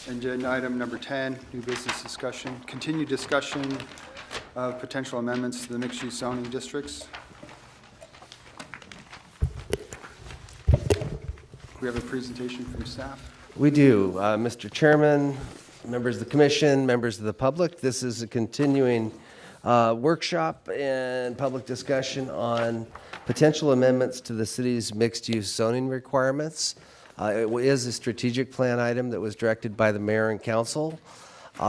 Agenda item number 10, new business discussion. Continued discussion of potential amendments to the mixed-use zoning districts. We have a presentation from staff. We do. Mr. Chairman, members of the commission, members of the public, this is a continuing workshop and public discussion on potential amendments to the city's mixed-use zoning requirements. It is a strategic plan item that was directed by the mayor and council.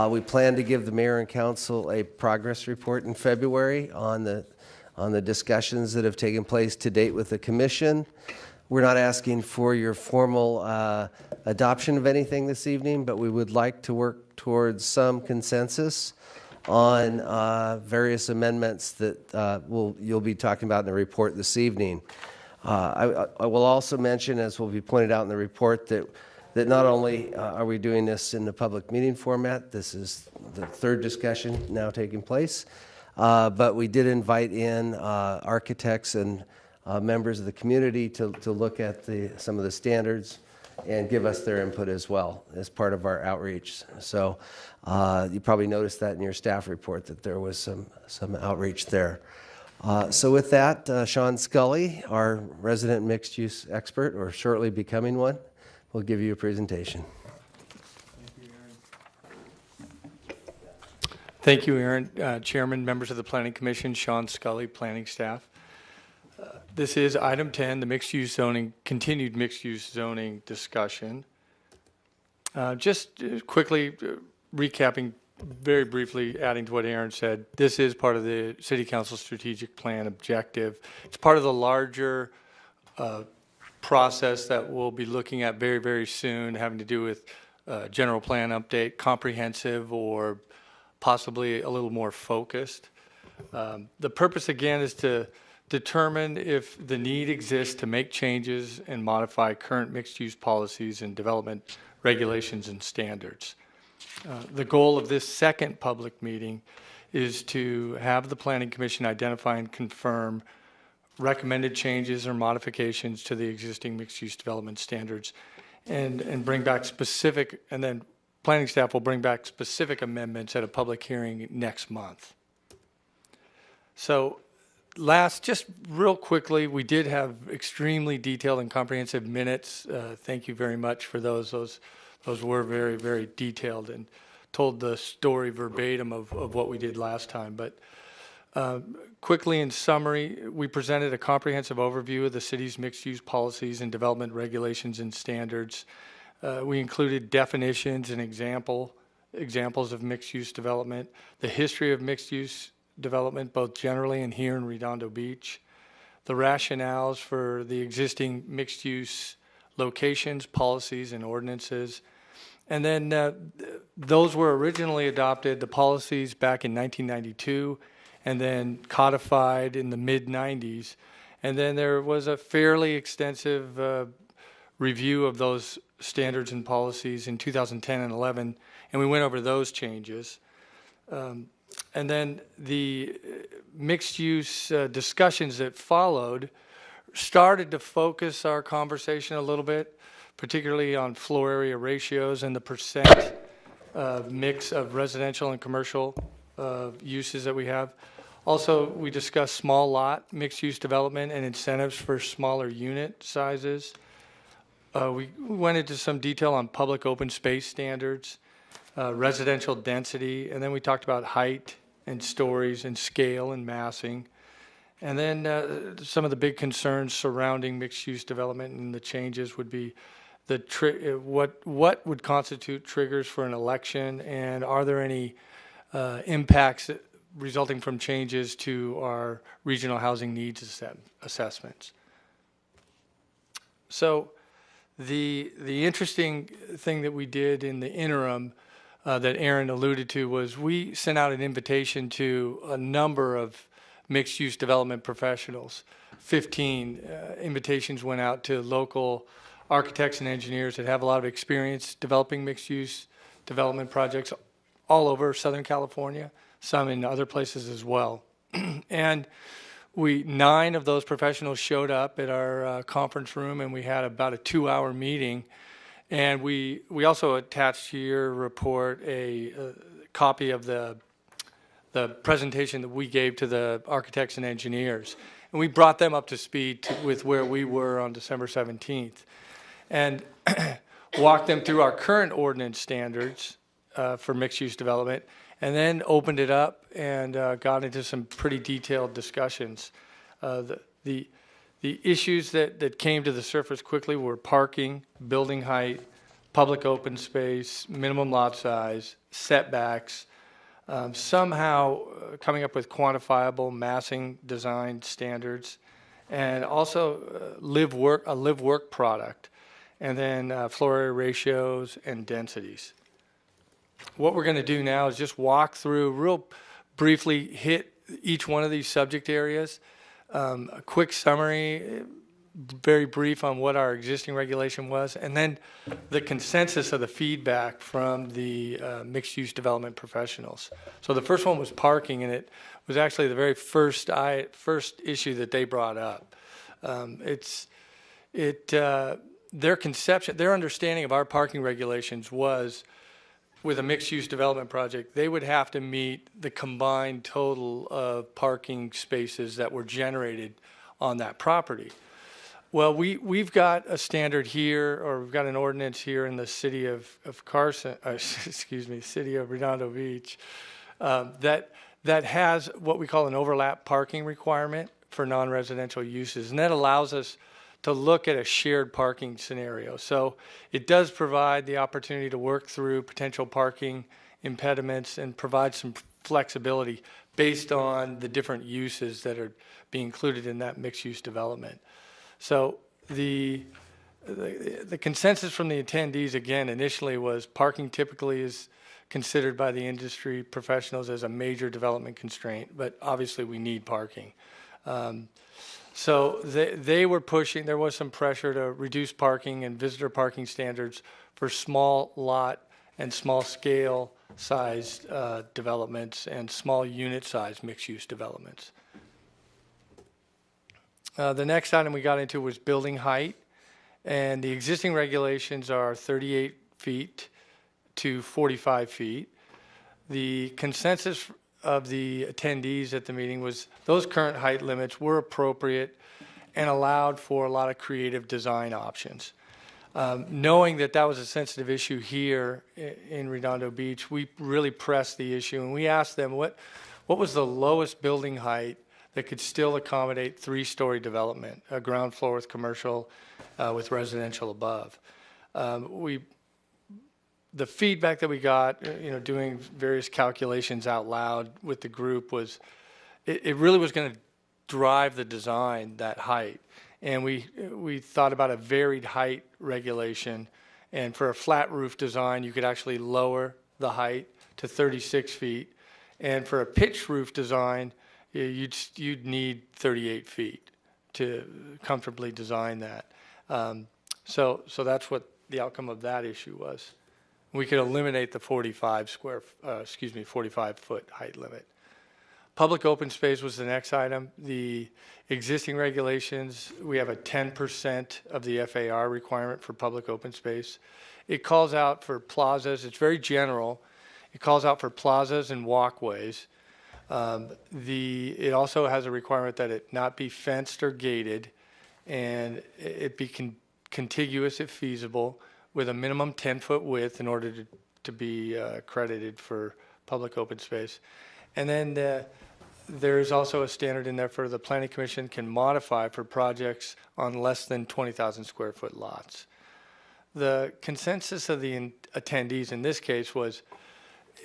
We plan to give the mayor and council a progress report in February on the discussions that have taken place to date with the commission. We're not asking for your formal adoption of anything this evening, but we would like to work towards some consensus on various amendments that you'll be talking about in the report this evening. I will also mention, as will be pointed out in the report, that not only are we doing this in the public meeting format, this is the third discussion now taking place, but we did invite in architects and members of the community to look at some of the standards and give us their input as well as part of our outreach. So you probably noticed that in your staff report that there was some outreach there. So with that, Sean Scully, our resident mixed-use expert, or shortly becoming one, will give you a presentation. Thank you, Aaron. Chairman, members of the Planning Commission, Sean Scully, planning staff. This is item 10, the mixed-use zoning, continued mixed-use zoning discussion. Just quickly recapping, very briefly adding to what Aaron said, this is part of the City Council strategic plan objective. It's part of the larger process that we'll be looking at very, very soon, having to do with general plan update, comprehensive, or possibly a little more focused. The purpose, again, is to determine if the need exists to make changes and modify current mixed-use policies and development regulations and standards. The goal of this second public meeting is to have the Planning Commission identify and confirm recommended changes or modifications to the existing mixed-use development standards and bring back specific, and then planning staff will bring back specific amendments at a public hearing next month. So just real quickly, we did have extremely detailed and comprehensive minutes. Thank you very much for those. Those were very, very detailed and told the story verbatim of what we did last time. But quickly in summary, we presented a comprehensive overview of the city's mixed-use policies and development regulations and standards. We included definitions and examples of mixed-use development, the history of mixed-use development, both generally and here in Redondo Beach, the rationales for the existing mixed-use locations, policies, and ordinances. And then those were originally adopted, the policies, back in 1992, and then codified in the mid-90s. And then there was a fairly extensive review of those standards and policies in 2010 and 11, and we went over those changes. And then the mixed-use discussions that followed started to focus our conversation a little bit, particularly on floor area ratios and the percent mix of residential and commercial uses that we have. Also, we discussed small lot mixed-use development and incentives for smaller unit sizes. We went into some detail on public open space standards, residential density, and then we talked about height and stories and scale and massing. And then some of the big concerns surrounding mixed-use development and the changes would be what would constitute triggers for an election, and are there any impacts resulting from changes to our regional housing needs assessments. So the interesting thing that we did in the interim that Aaron alluded to was we sent out an invitation to a number of mixed-use development professionals. 15 invitations went out to local architects and engineers that have a lot of experience developing mixed-use development projects all over Southern California, some in other places as well. And 9 of those professionals showed up at our conference room, and we had about a 2-hour meeting. And we also attached to your report a copy of the presentation that we gave to the architects and engineers. And we brought them up to speed with where we were on December 17th. And walked them through our current ordinance standards for mixed-use development, and then opened it up and got into some pretty detailed discussions. The issues that came to the surface quickly were parking, building height, public open space, minimum lot size, setbacks, somehow coming up with quantifiable massing design standards, and also a live-work product, and then floor area ratios and densities. What we're going to do now is just walk through, real briefly hit each one of these subject areas, a quick summary, very brief on what our existing regulation was, and then the consensus of the feedback from the mixed-use development professionals. So the first one was parking, and it was actually the very first issue that they brought up. Their conception, their understanding of our parking regulations was, with a mixed-use development project, they would have to meet the combined total of parking spaces that were generated on that property. Well, we've got a standard here, or we've got an ordinance here in the city of Carson, city of Redondo Beach, that has what we call an overlap parking requirement for non-residential uses, and that allows us to look at a shared parking scenario. So it does provide the opportunity to work through potential parking impediments and provide some flexibility based on the different uses that are being included in that mixed-use development. So the consensus from the attendees, again, initially was parking typically is considered by the industry professionals as a major development constraint, but obviously we need parking. So they were pushing, there was some pressure to reduce parking and visitor parking standards for small lot and small scale sized developments and small unit size mixed-use developments. The next item we got into was building height, and the existing regulations are 38 feet to 45 feet. The consensus of the attendees at the meeting was those current height limits were appropriate and allowed for a lot of creative design options. Knowing that that was a sensitive issue here in Redondo Beach, we really pressed the issue, and we asked them what was the lowest building height that could still accommodate 3-story development, a ground floor with commercial, with residential above. The feedback that we got, doing various calculations out loud with the group was, it really was going to drive the design, that height. And we thought about a varied height regulation. And for a flat roof design, you could actually lower the height to 36 feet. And for a pitched roof design, you'd need 38 feet to comfortably design that. So that's what the outcome of that issue was. We could eliminate the 45-foot height limit. Public open space was the next item. The existing regulations, we have a 10% of the FAR requirement for public open space. It calls out for plazas. It's very general. It calls out for plazas and walkways. It also has a requirement that it not be fenced or gated, and it be contiguous if feasible, with a minimum 10-foot width in order to be credited for public open space. And then there's also a standard in there for the Planning Commission can modify for projects on less than 20,000 square foot lots. The consensus of the attendees in this case was,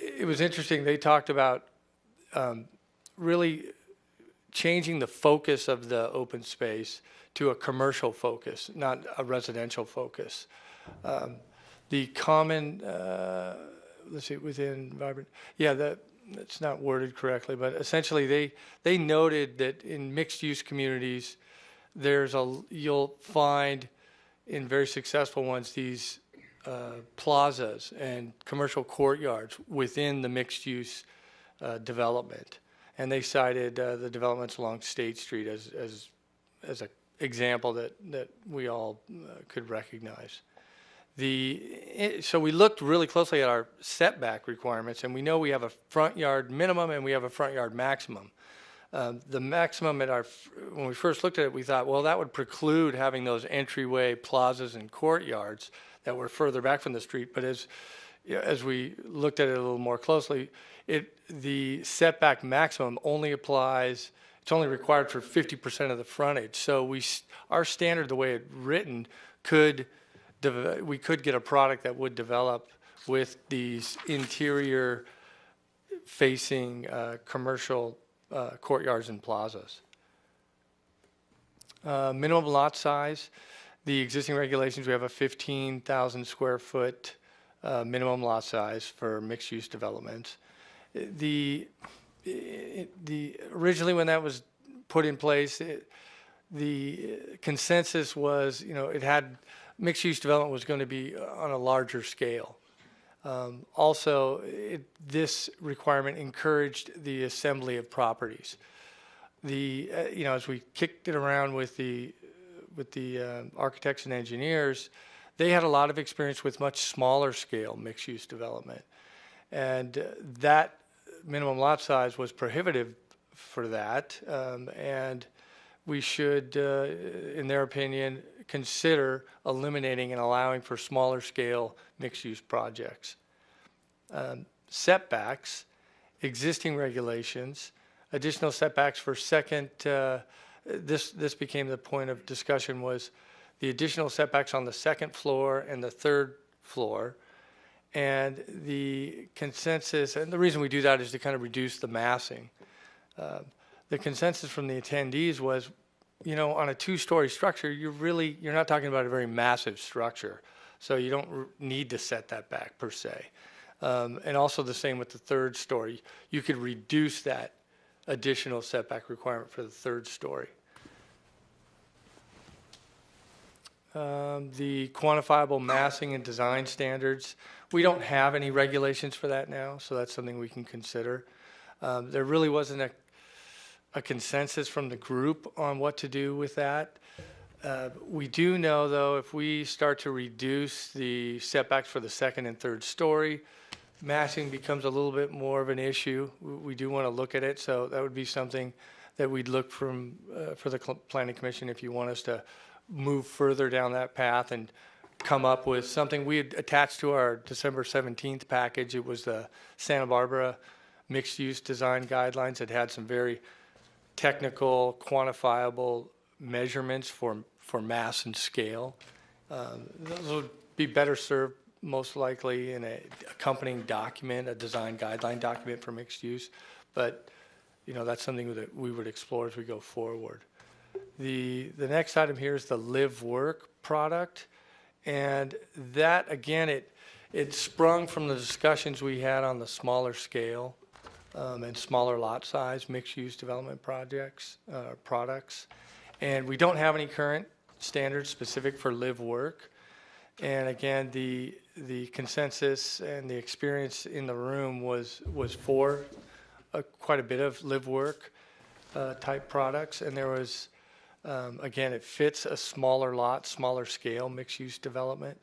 it was interesting, they talked about really changing the focus of the open space to a commercial focus, not a residential focus. The common, let's see, within vibrant, it's not worded correctly, but essentially they noted that in mixed-use communities, you'll find in very successful ones these plazas and commercial courtyards within the mixed-use development. And they cited the developments along State Street as an example that we all could recognize. So we looked really closely at our setback requirements, and we know we have a front yard minimum and we have a front yard maximum. The maximum when we first looked at it, we thought, well, that would preclude having those entryway plazas and courtyards that were further back from the street. But as we looked at it a little more closely, the setback maximum only applies. It's only required for 50% of the frontage. So our standard, the way it's written, we could get a product that would develop with these interior facing commercial courtyards and plazas. Minimum lot size, the existing regulations, we have a 15,000 square foot minimum lot size for mixed use developments. Originally when that was put in place, the consensus was, it had mixed-use development was going to be on a larger scale. Also, this requirement encouraged the assembly of properties. As we kicked it around with the architects and engineers, they had a lot of experience with much smaller scale mixed-use development, and that minimum lot size was prohibitive for that, and we should, in their opinion, consider eliminating and allowing for smaller scale mixed-use projects. Setbacks, existing regulations, additional setbacks for second, this became the point of discussion, was the additional setbacks on the second floor and the third floor. And the consensus, and the reason we do that is to kind of reduce the massing. The consensus from the attendees was, on a two-story structure, you're not talking about a very massive structure. So you don't need to set that back per se. And also the same with the third story. You could reduce that additional setback requirement for the third story. The quantifiable massing and design standards, we don't have any regulations for that now, so that's something we can consider. There really wasn't a consensus from the group on what to do with that. We do know, though, if we start to reduce the setbacks for the second and third story, massing becomes a little bit more of an issue. We do want to look at it, so that would be something that we'd look for the Planning Commission if you want us to move further down that path and come up with something. We had attached to our December 17th package. It was the Santa Barbara mixed-use design guidelines. It had some very technical, quantifiable measurements for mass and scale. Those would be better served most likely in an accompanying document, a design guideline document for mixed use. But that's something that we would explore as we go forward. The next item here is the live work product, and that again it sprung from the discussions we had on the smaller scale and smaller lot size mixed use development products, and we don't have any current standards specific for live work. And again, the consensus and the experience in the room was for quite a bit of live work type products, and there was again, it fits a smaller lot, smaller scale mixed-use development.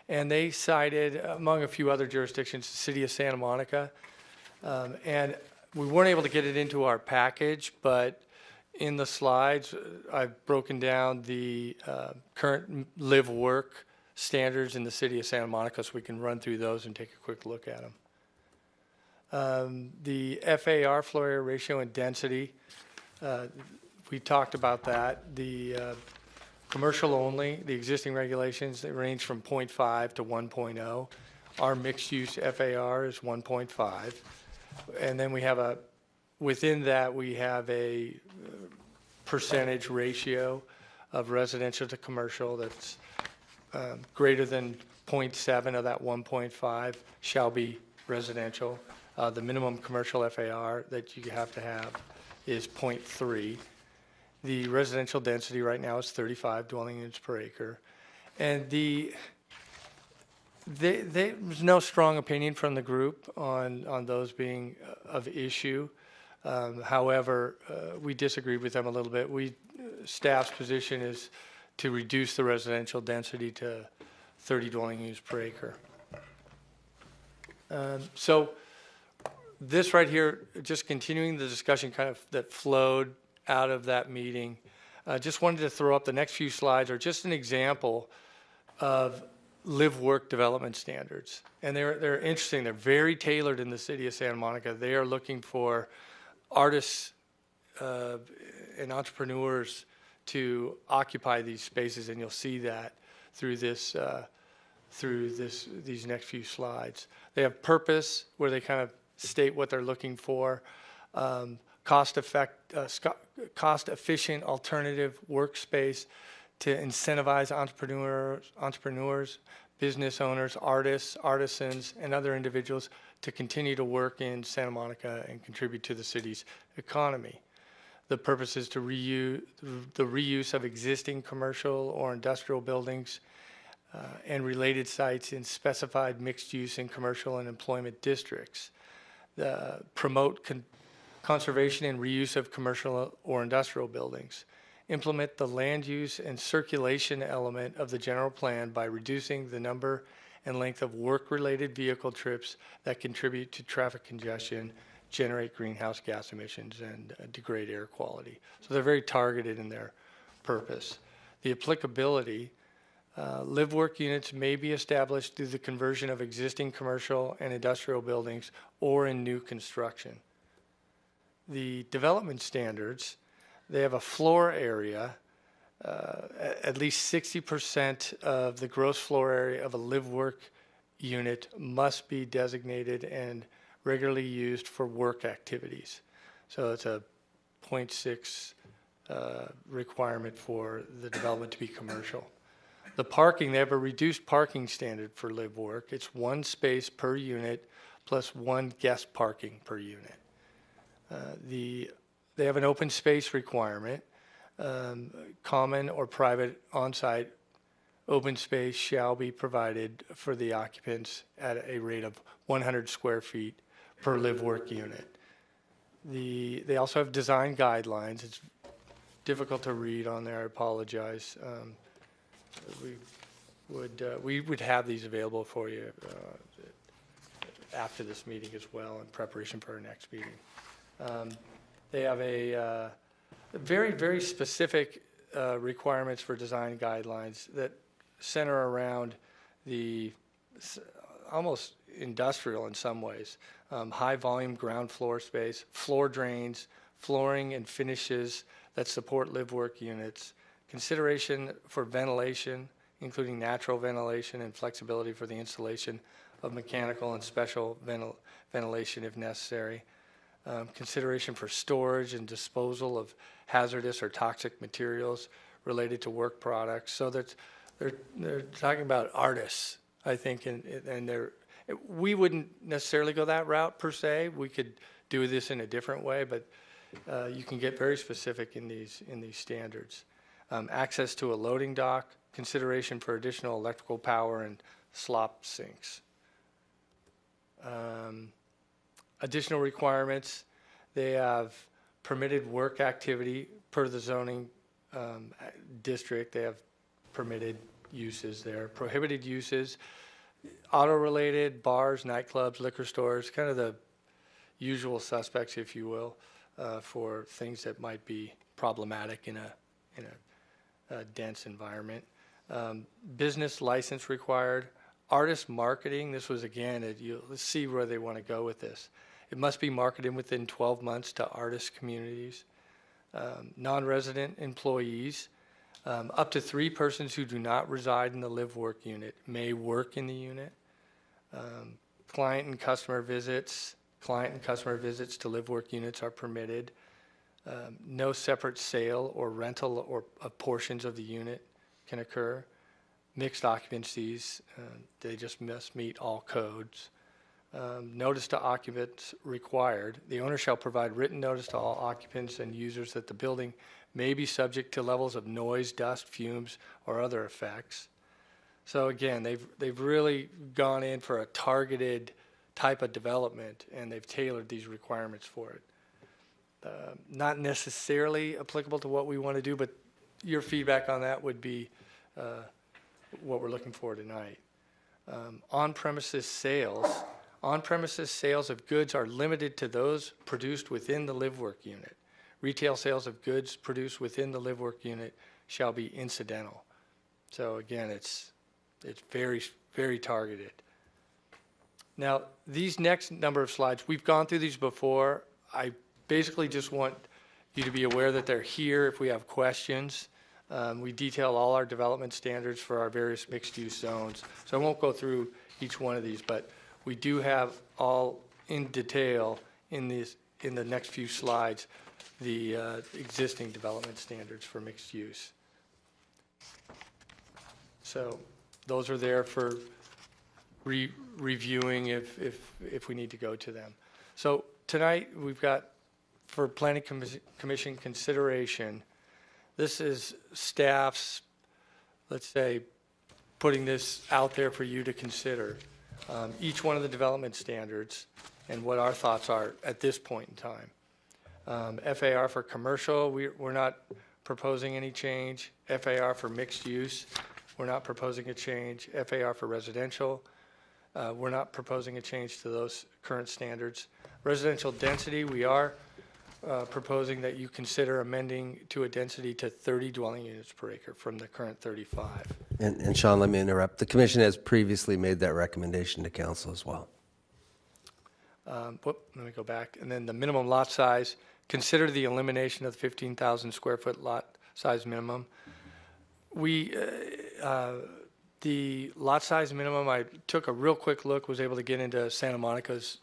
And they cited, among a few other jurisdictions, the city of Santa Monica. And we weren't able to get it into our package, but in the slides, I've broken down the current live-work standards in the city of Santa Monica, so we can run through those and take a quick look at them. The FAR, floor area ratio and density, we talked about that. The commercial only, the existing regulations, they range from 0.5 to 1.0. Our mixed use FAR is 1.5. And then we have within that we have a percentage ratio of residential to commercial that's greater than 0.7 of that 1.5 shall be residential. The minimum commercial FAR that you have to have is 0.3. The residential density right now is 35 dwelling units per acre. And there's no strong opinion from the group on those being of issue. However, we disagreed with them a little bit. Staff's position is to reduce the residential density to 30 dwelling units per acre. So this right here, just continuing the discussion kind of that flowed out of that meeting. Just wanted to throw up the next few slides are just an example of live-work development standards. And they're interesting. They're very tailored in the city of Santa Monica. They are looking for artists and entrepreneurs to occupy these spaces, and you'll see that through these next few slides. They have purpose, where they kind of state what they're looking for. Cost-efficient alternative workspace to incentivize entrepreneurs, business owners, artists, artisans, and other individuals to continue to work in Santa Monica and contribute to the city's economy. The purpose is to the reuse of existing commercial or industrial buildings and related sites in specified mixed use and commercial and employment districts. Promote conservation and reuse of commercial or industrial buildings. Implement the land use and circulation element of the general plan by reducing the number and length of work-related vehicle trips that contribute to traffic congestion, generate greenhouse gas emissions, and degrade air quality. So they're very targeted in their purpose. The applicability, live-work units may be established through the conversion of existing commercial and industrial buildings or in new construction. The development standards, they have a floor area, at least 60% of the gross floor area of a live-work unit must be designated and regularly used for work activities. So it's a 0.6 requirement for the development to be commercial. The parking, they have a reduced parking standard for live work. It's 1 space per unit plus 1 guest parking per unit. They have an open space requirement. Common or private on-site open space shall be provided for the occupants at a rate of 100 square feet per live work unit. They also have design guidelines. It's difficult to read on there, I apologize. We would have these available for you after this meeting as well in preparation for our next meeting. They have a very, very specific requirements for design guidelines that center around the almost industrial in some ways. High volume ground floor space, floor drains, flooring and finishes that support live work units, consideration for ventilation, including natural ventilation and flexibility for the installation of mechanical and special ventilation if necessary. Consideration for storage and disposal of hazardous or toxic materials related to work products. So that they're talking about artists, I think, and we wouldn't necessarily go that route per se. We could do this in a different way, but you can get very specific in these standards. Access to a loading dock, consideration for additional electrical power and slop sinks. Additional requirements, they have permitted work activity per the zoning district. They have permitted uses there. Prohibited uses, auto-related, bars, nightclubs, liquor stores, kind of the usual suspects, if you will, for things that might be problematic in a dense environment. Business license required. Artist marketing, this was again, let's see where they want to go with this. It must be marketed within 12 months to artist communities. Non-resident employees, up to 3 persons who do not reside in the live work unit may work in the unit. Client and customer visits to live work units are permitted. No separate sale or rental of portions of the unit can occur. Mixed occupancies, they just must meet all codes. Notice to occupants required. The owner shall provide written notice to all occupants and users that the building may be subject to levels of noise, dust, fumes, or other effects. So again, they've really gone in for a targeted type of development, and they've tailored these requirements for it. Not necessarily applicable to what we want to do, but your feedback on that would be what we're looking for tonight. On-premises sales of goods are limited to those produced within the live-work unit. Retail sales of goods produced within the live-work unit shall be incidental. So again, it's very, very targeted. Now, these next number of slides, we've gone through these before. I basically just want you to be aware that they're here if we have questions. We detail all our development standards for our various mixed-use zones. So I won't go through each one of these, but we do have all in detail in the next few slides the existing development standards for mixed use. So those are there for reviewing if we need to go to them. So tonight we've got for Planning Commission consideration, this is staff's, let's say, putting this out there for you to consider. Each one of the development standards and what our thoughts are at this point in time. FAR for commercial, we're not proposing any change. FAR for mixed use, we're not proposing a change. FAR for residential, we're not proposing a change to those current standards. Residential density, we are proposing that you consider amending to a density to 30 dwelling units per acre from the current 35. And Sean, let me interrupt. The commission has previously made that recommendation to council as well. Let me go back. And then the minimum lot size, consider the elimination of the 15,000 square foot lot size minimum. The lot size minimum, I took a real quick look, was able to get into Santa Monica's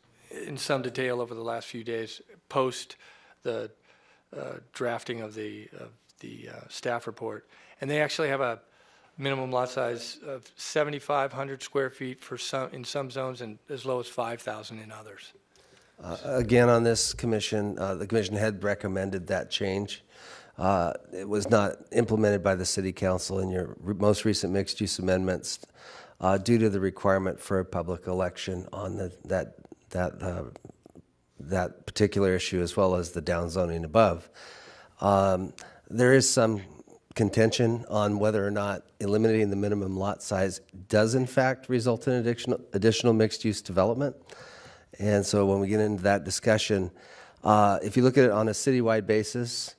in some detail over the last few days, post the drafting of the staff report. And they actually have a minimum lot size of 7,500 square feet for in some zones and as low as 5,000 in others. Again, on this commission, the commission had recommended that change. It was not implemented by the city council in your most recent mixed-use amendments due to the requirement for a public election on that particular issue, as well as the downzoning above. There is some contention on whether or not eliminating the minimum lot size does in fact result in additional mixed-use development. And so when we get into that discussion, if you look at it on a citywide basis,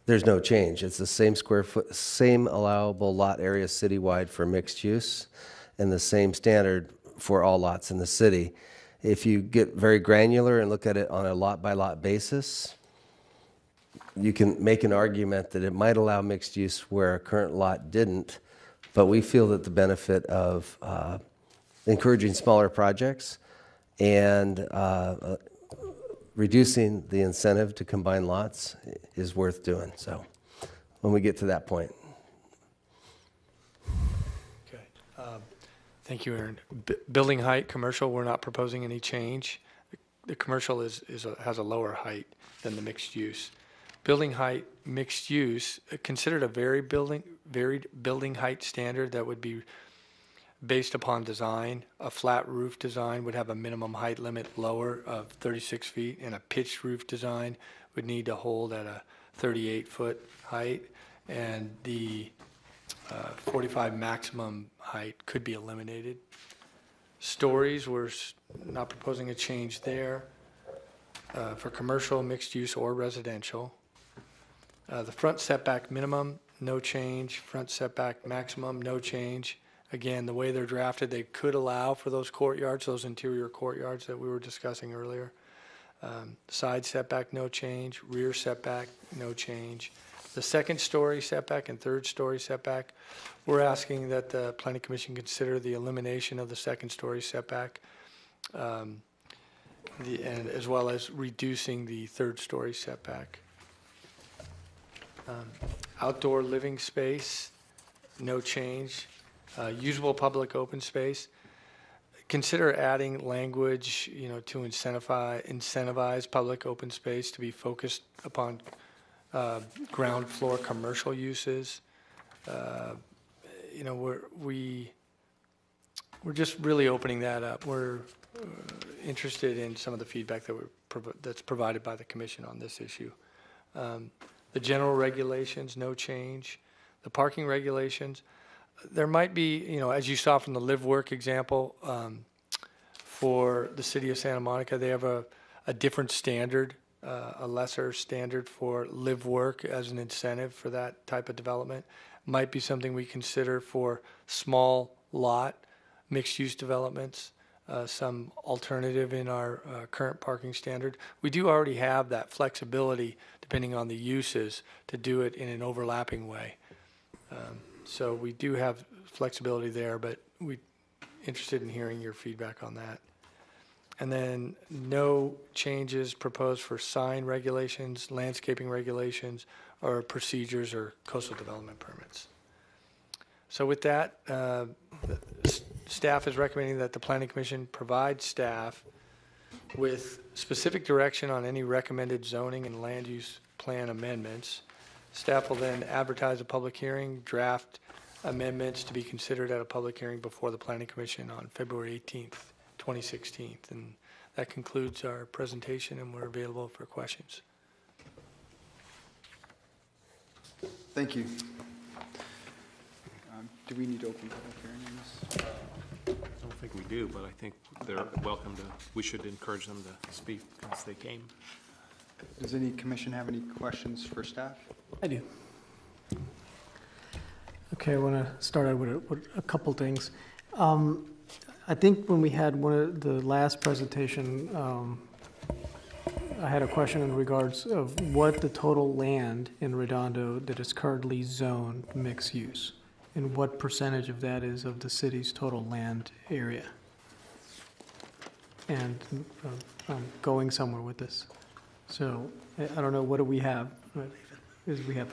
there's no change. It's the same square foot, same allowable lot area citywide for mixed use, and the same standard for all lots in the city. If you get very granular and look at it on a lot-by-lot basis, you can make an argument that it might allow mixed use where a current lot didn't, but we feel that the benefit of encouraging smaller projects and reducing the incentive to combine lots is worth doing. So when we get to that point. Okay. Thank you, Aaron. Building height, commercial, we're not proposing any change. The commercial has a lower height than the mixed use. Building height, mixed use, considered a varied building height standard that would be based upon design. A flat roof design would have a minimum height limit lower of 36 feet, and a pitched roof design would need to hold at a 38-foot height, and the 45 maximum height could be eliminated. Stories, we're not proposing a change there for commercial, mixed use, or residential. The front setback minimum, no change. Front setback maximum, no change. Again, the way they're drafted, they could allow for those courtyards, those interior courtyards that we were discussing earlier. Side setback, no change. Rear setback, no change. The second story setback and third story setback, we're asking that the Planning Commission consider the elimination of the second story setback, and as well as reducing the third story setback. Outdoor living space, no change. Usable public open space, consider adding language, to incentivize public open space to be focused upon ground floor commercial uses. We're just really opening that up. We're interested in some of the feedback that's provided by the commission on this issue. The general regulations, no change. The parking regulations, there might be, as you saw from the live work example, for the city of Santa Monica, they have a different standard, a lesser standard for live work as an incentive for that type of development. Might be something we consider for small lot mixed use developments, some alternative in our current parking standard. We do already have that flexibility depending on the uses to do it in an overlapping way. So we do have flexibility there, but we're interested in hearing your feedback on that. And then no changes proposed for sign regulations, landscaping regulations, or procedures or coastal development permits. So with that, staff is recommending that the Planning Commission provide staff with specific direction on any recommended zoning and land use plan amendments. Staff will then advertise a public hearing, draft amendments to be considered at a public hearing before the Planning Commission on February 18th, 2016. And that concludes our presentation, and we're available for questions. Thank you. Do we need to open public hearing on this? I don't think we do, but I think they're welcome to, we should encourage them to speak since they came. Does any commission have any questions for staff? I do. Okay, I want to start out with a couple things. I think when we had one of the last presentation, I had a question in regards of what the total land in Redondo that is currently zoned mixed use, and what percentage of that is of the city's total land area. And I'm going somewhere with this. So I don't know, what do we have? We have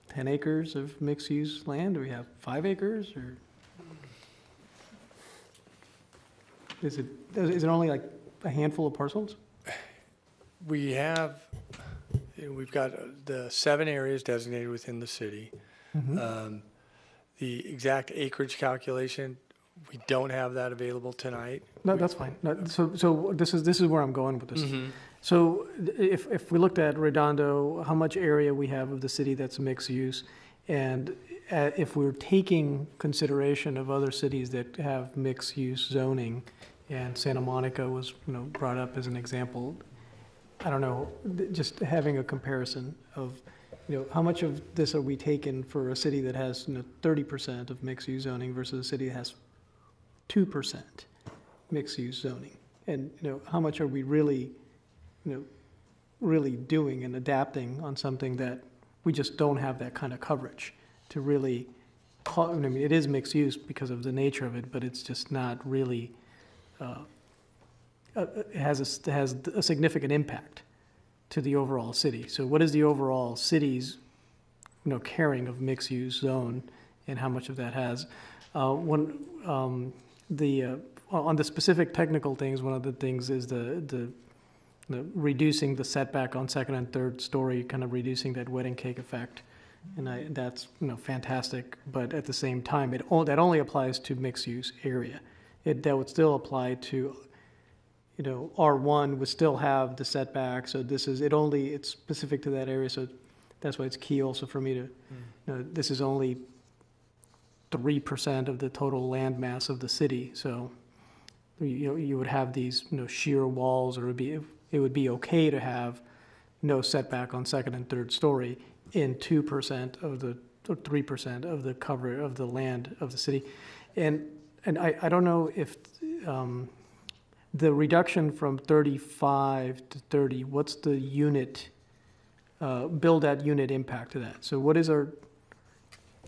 10 acres of mixed-use land? Do we have 5 acres, or is it only like a handful of parcels? We've got the 7 areas designated within the city. Mm-hmm. The exact acreage calculation, we don't have that available tonight. No, that's fine. No, so this is where I'm going with this. Mm-hmm. So if we looked at Redondo, how much area we have of the city that's mixed use, and if we're taking consideration of other cities that have mixed use zoning, and Santa Monica was brought up as an example, I don't know, just having a comparison of how much of this are we taking for a city that has 30% of mixed use zoning versus a city that has 2% mixed use zoning, and how much are we really really doing and adapting on something that we just don't have that kind of coverage to really call. I mean, it is mixed use because of the nature of it, but it's just not really, it has a significant impact to the overall city. So what is the overall city's, carrying of mixed use zone, and how much of that has? On the specific technical things, one of the things is the reducing the setback on second and third story, kind of reducing that wedding cake effect, and that's fantastic. But at the same time, that only applies to mixed use area. That would still apply to, R1 would still have the setback. So it's specific to that area. So that's why it's key also for me to, this is only 3% of the total land mass of the city. So you would have these sheer walls, or it would be okay to have no setback on second and third story in 2% of the, or 3% of the cover of the land of the city. And I don't know if the reduction from 35 to 30, what's the unit, build-out unit impact to that? So what is our,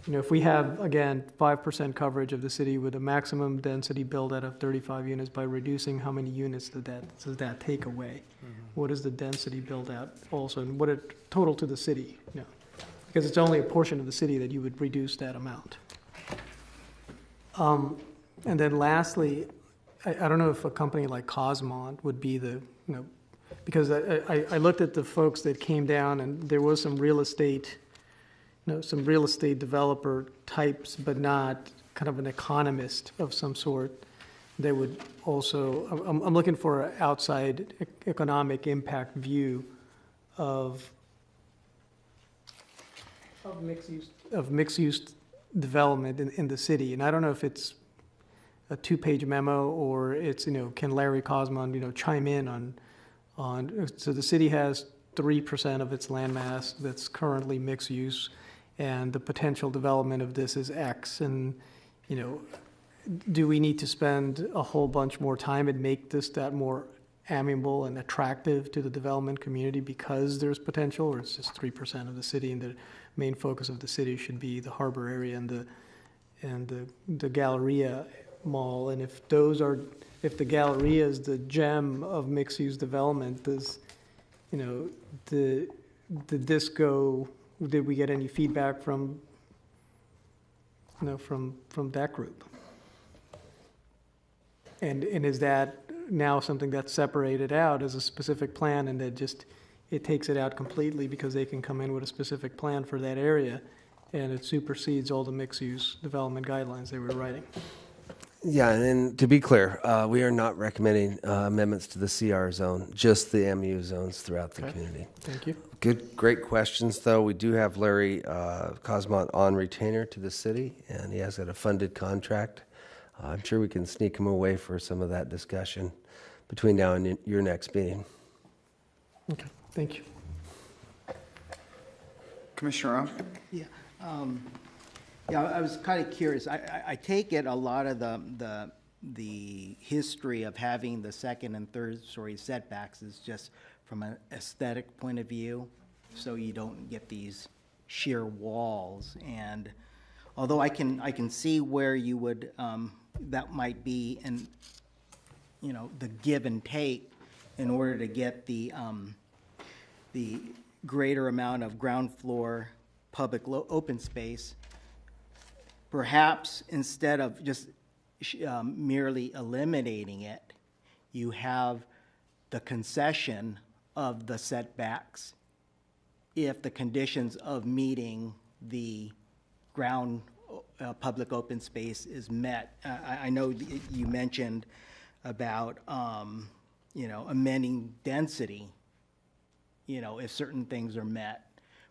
if we have, again, 5% coverage of the city with a maximum density build-out of 35 units, by reducing, how many units does that take away? Mm-hmm. What is the density build-out also, and what it total to the city? Because it's only a portion of the city that you would reduce that amount. And then lastly, I don't know if a company like Cosmont would be the, because I looked at the folks that came down, and there was some real estate, some real estate developer types, but not kind of an economist of some sort. They would also, I'm looking for an outside economic impact view of mixed use development in the city. And I don't know if it's a two-page memo or it's, can Larry Cosmon, chime in so the city has 3% of its landmass that's currently mixed use, and the potential development of this is X. And, do we need to spend a whole bunch more time and make this that more amiable and attractive to the development community because there's potential, or it's just 3% of the city and the main focus of the city should be the harbor area and the Galleria Mall? And if the Galleria is the gem of mixed-use development, did we get any feedback from that group? And is that now something that's separated out as a specific plan, and that it takes it out completely because they can come in with a specific plan for that area, and it supersedes all the mixed-use development guidelines they were writing? Yeah, and to be clear, we are not recommending amendments to the CR zone, just the MU zones throughout the community. Thank you. Great questions, though. We do have Larry Cosmont on retainer to the city, and he has got a funded contract. I'm sure we can sneak him away for some of that discussion between now and your next meeting. Okay, thank you. Commissioner O? Yeah, I was kind of curious. I take it a lot of the history of having the second and third story setbacks is just from an aesthetic point of view, so you don't get these sheer walls. And although I can see where you would, that might be the give and take in order to get the greater amount of ground floor public open space. Perhaps instead of just merely eliminating it, you have the concession of the setbacks if the conditions of meeting the ground public open space is met. I know you mentioned about, amending density, if certain things are met.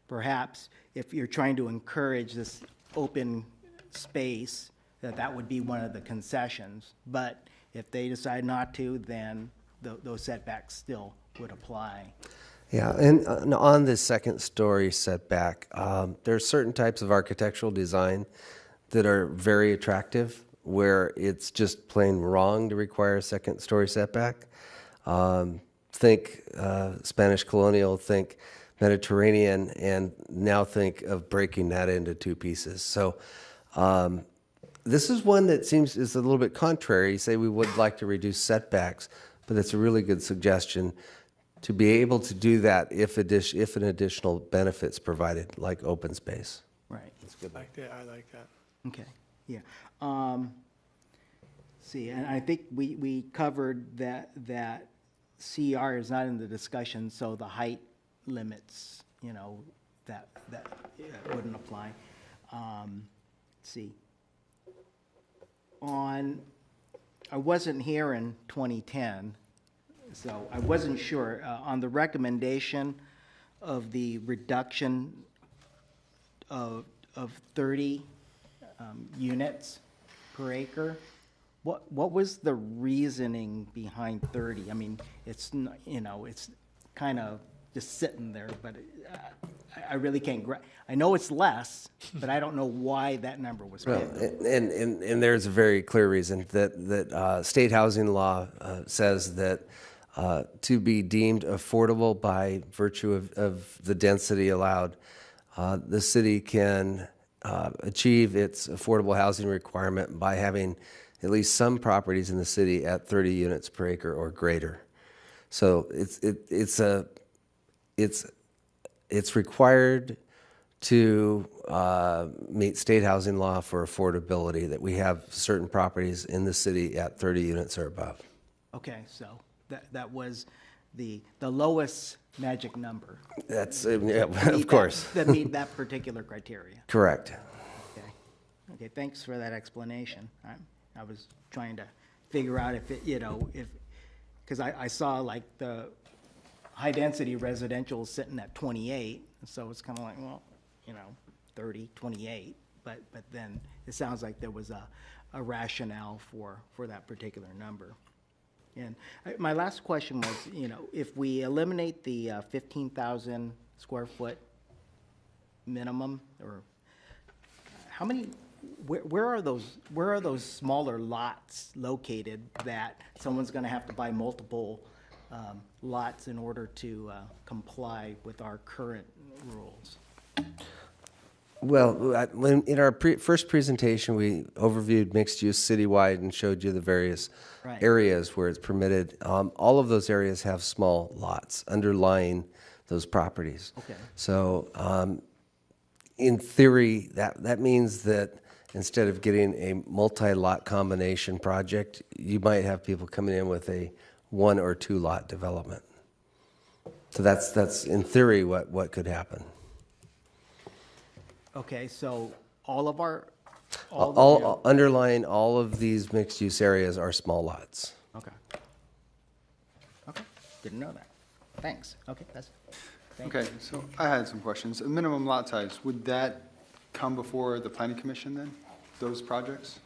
Perhaps if you're trying to encourage this open space, that would be one of the concessions. But if they decide not to, then those setbacks still would apply. Yeah, and on this second story setback, there are certain types of architectural design that are very attractive, where it's just plain wrong to require a second story setback. Think Spanish colonial, think Mediterranean, and now think of breaking that into two pieces. So this is one that is a little bit contrary. You say we would like to reduce setbacks, but it's a really good suggestion to be able to do that if an additional benefit's provided, like open space. Right. That's good. I like that. Okay, yeah. See, and I think we covered that CR is not in the discussion, so the height limits, that wouldn't apply. Let's see. I wasn't here in 2010, so I wasn't sure. On the recommendation of the reduction of 30 units per acre, what was the reasoning behind 30? I mean, it's kind of just sitting there, but I really can't I know it's less, but I don't know why that number was Well, picked. and there's a very clear reason that state housing law says that to be deemed affordable by virtue of the density allowed, the city can achieve its affordable housing requirement by having at least some properties in the city at 30 units per acre or greater. So it's required to meet state housing law for affordability that we have certain properties in the city at 30 units or above. Okay, so that was the lowest magic number. That's of course. That meet that particular criteria. Correct. Okay, thanks for that explanation. I was trying to figure out if because I saw like the high-density residential sitting at 28, so it's kind of like, well, 30, 28, but then it sounds like there was a rationale for that particular number. And my last question was, if we eliminate the 15,000 square foot minimum, or how many, where are those smaller lots located that someone's going to have to buy multiple lots in order to comply with our current rules? Well, in our first presentation, we overviewed mixed use citywide and showed you the various Right. areas where it's permitted. All of those areas have small lots underlying those properties. Okay. So, in theory, that means that instead of getting a multi-lot combination project, you might have people coming in with a 1 or 2 lot development. So that's in theory what could happen. Okay, so all of our, Underlying all of these mixed-use areas are small lots. okay. Okay, didn't know that. Thanks. Okay, that's, thank you. Okay, so I had some questions. A minimum lot size, would that come before the planning commission then, those projects?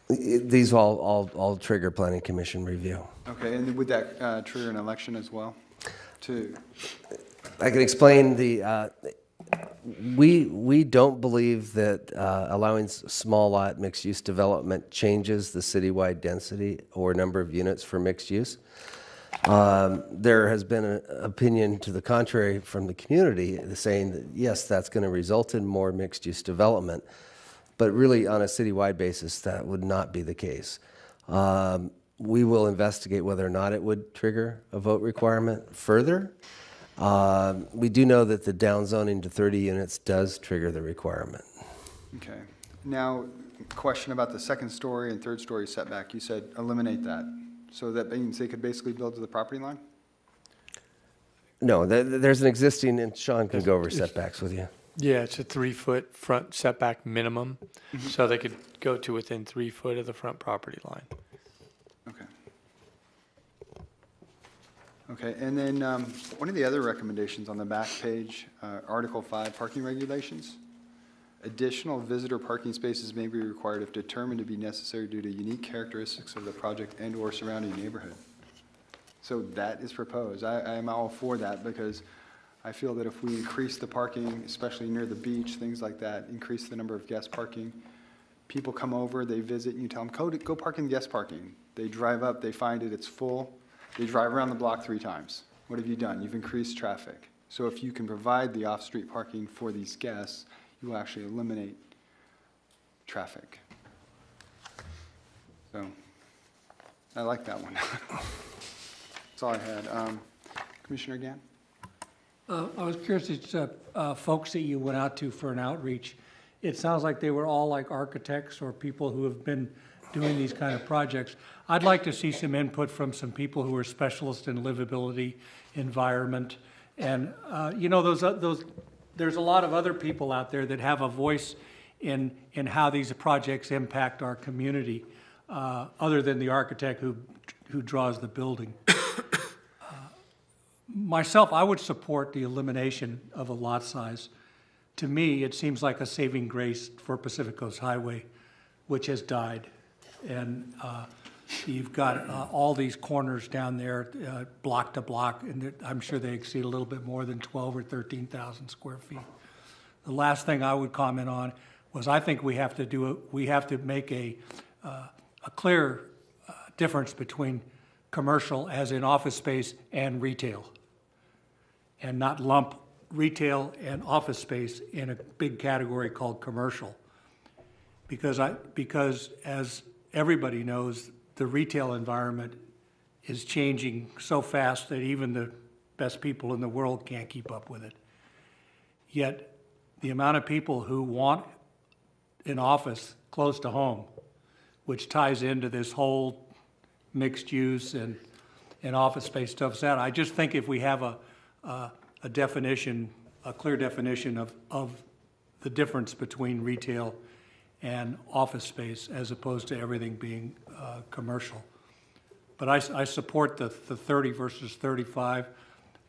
These all trigger planning commission review. Okay, and would that trigger an election as well? I can explain we don't believe that allowing small lot mixed use development changes the citywide density or number of units for mixed use. There has been an opinion to the contrary from the community saying that yes, that's going to result in more mixed use development, but really on a citywide basis that would not be the case. We will investigate whether or not it would trigger a vote requirement further. We do know that the downzoning to 30 units does trigger the requirement. Okay. Now, question about the second story and third story setback. You said eliminate that. So that means they could basically build to the property line? No, there's an existing, and Sean can go over setbacks with you. Yeah, it's a 3-foot front setback minimum, so they could go to within 3 foot of the front property line. Okay. Okay, and then one of the other recommendations on the back page, Article 5, parking regulations. Additional visitor parking spaces may be required if determined to be necessary due to unique characteristics of the project and/or surrounding neighborhood. So that is proposed. I am all for that because I feel that if we increase the parking, especially near the beach, things like that, increase the number of guest parking, people come over, they visit, and you tell them, go park in guest parking. They drive up, they find it's full. They drive around the block 3 times. What have you done? You've increased traffic. So if you can provide the off-street parking for these guests, you will actually eliminate traffic. So I like that one. That's all I had. Commissioner Gann? I was curious, it's folks that you went out to for an outreach. It sounds like they were all like architects or people who have been doing these kind of projects. I'd like to see some input from some people who are specialists in livability, environment, and there's a lot of other people out there that have a voice in how these projects impact our community, other than the architect who draws the building. Myself, I would support the elimination of a lot size. To me, it seems like a saving grace for Pacific Coast Highway, which has died. And you've got all these corners down there, block to block, and I'm sure they exceed a little bit more than 12 or 13,000 square feet. The last thing I would comment on was I think we have to make a clear difference between commercial, as in office space, and retail, and not lump retail and office space in a big category called commercial. Because as everybody knows, the retail environment is changing so fast that even the best people in the world can't keep up with it. Yet, the amount of people who want an office close to home, which ties into this whole mixed use and office space stuff, I just think if we have a definition, a clear definition of the difference between retail and office space as opposed to everything being commercial. But I support the 30 versus 35.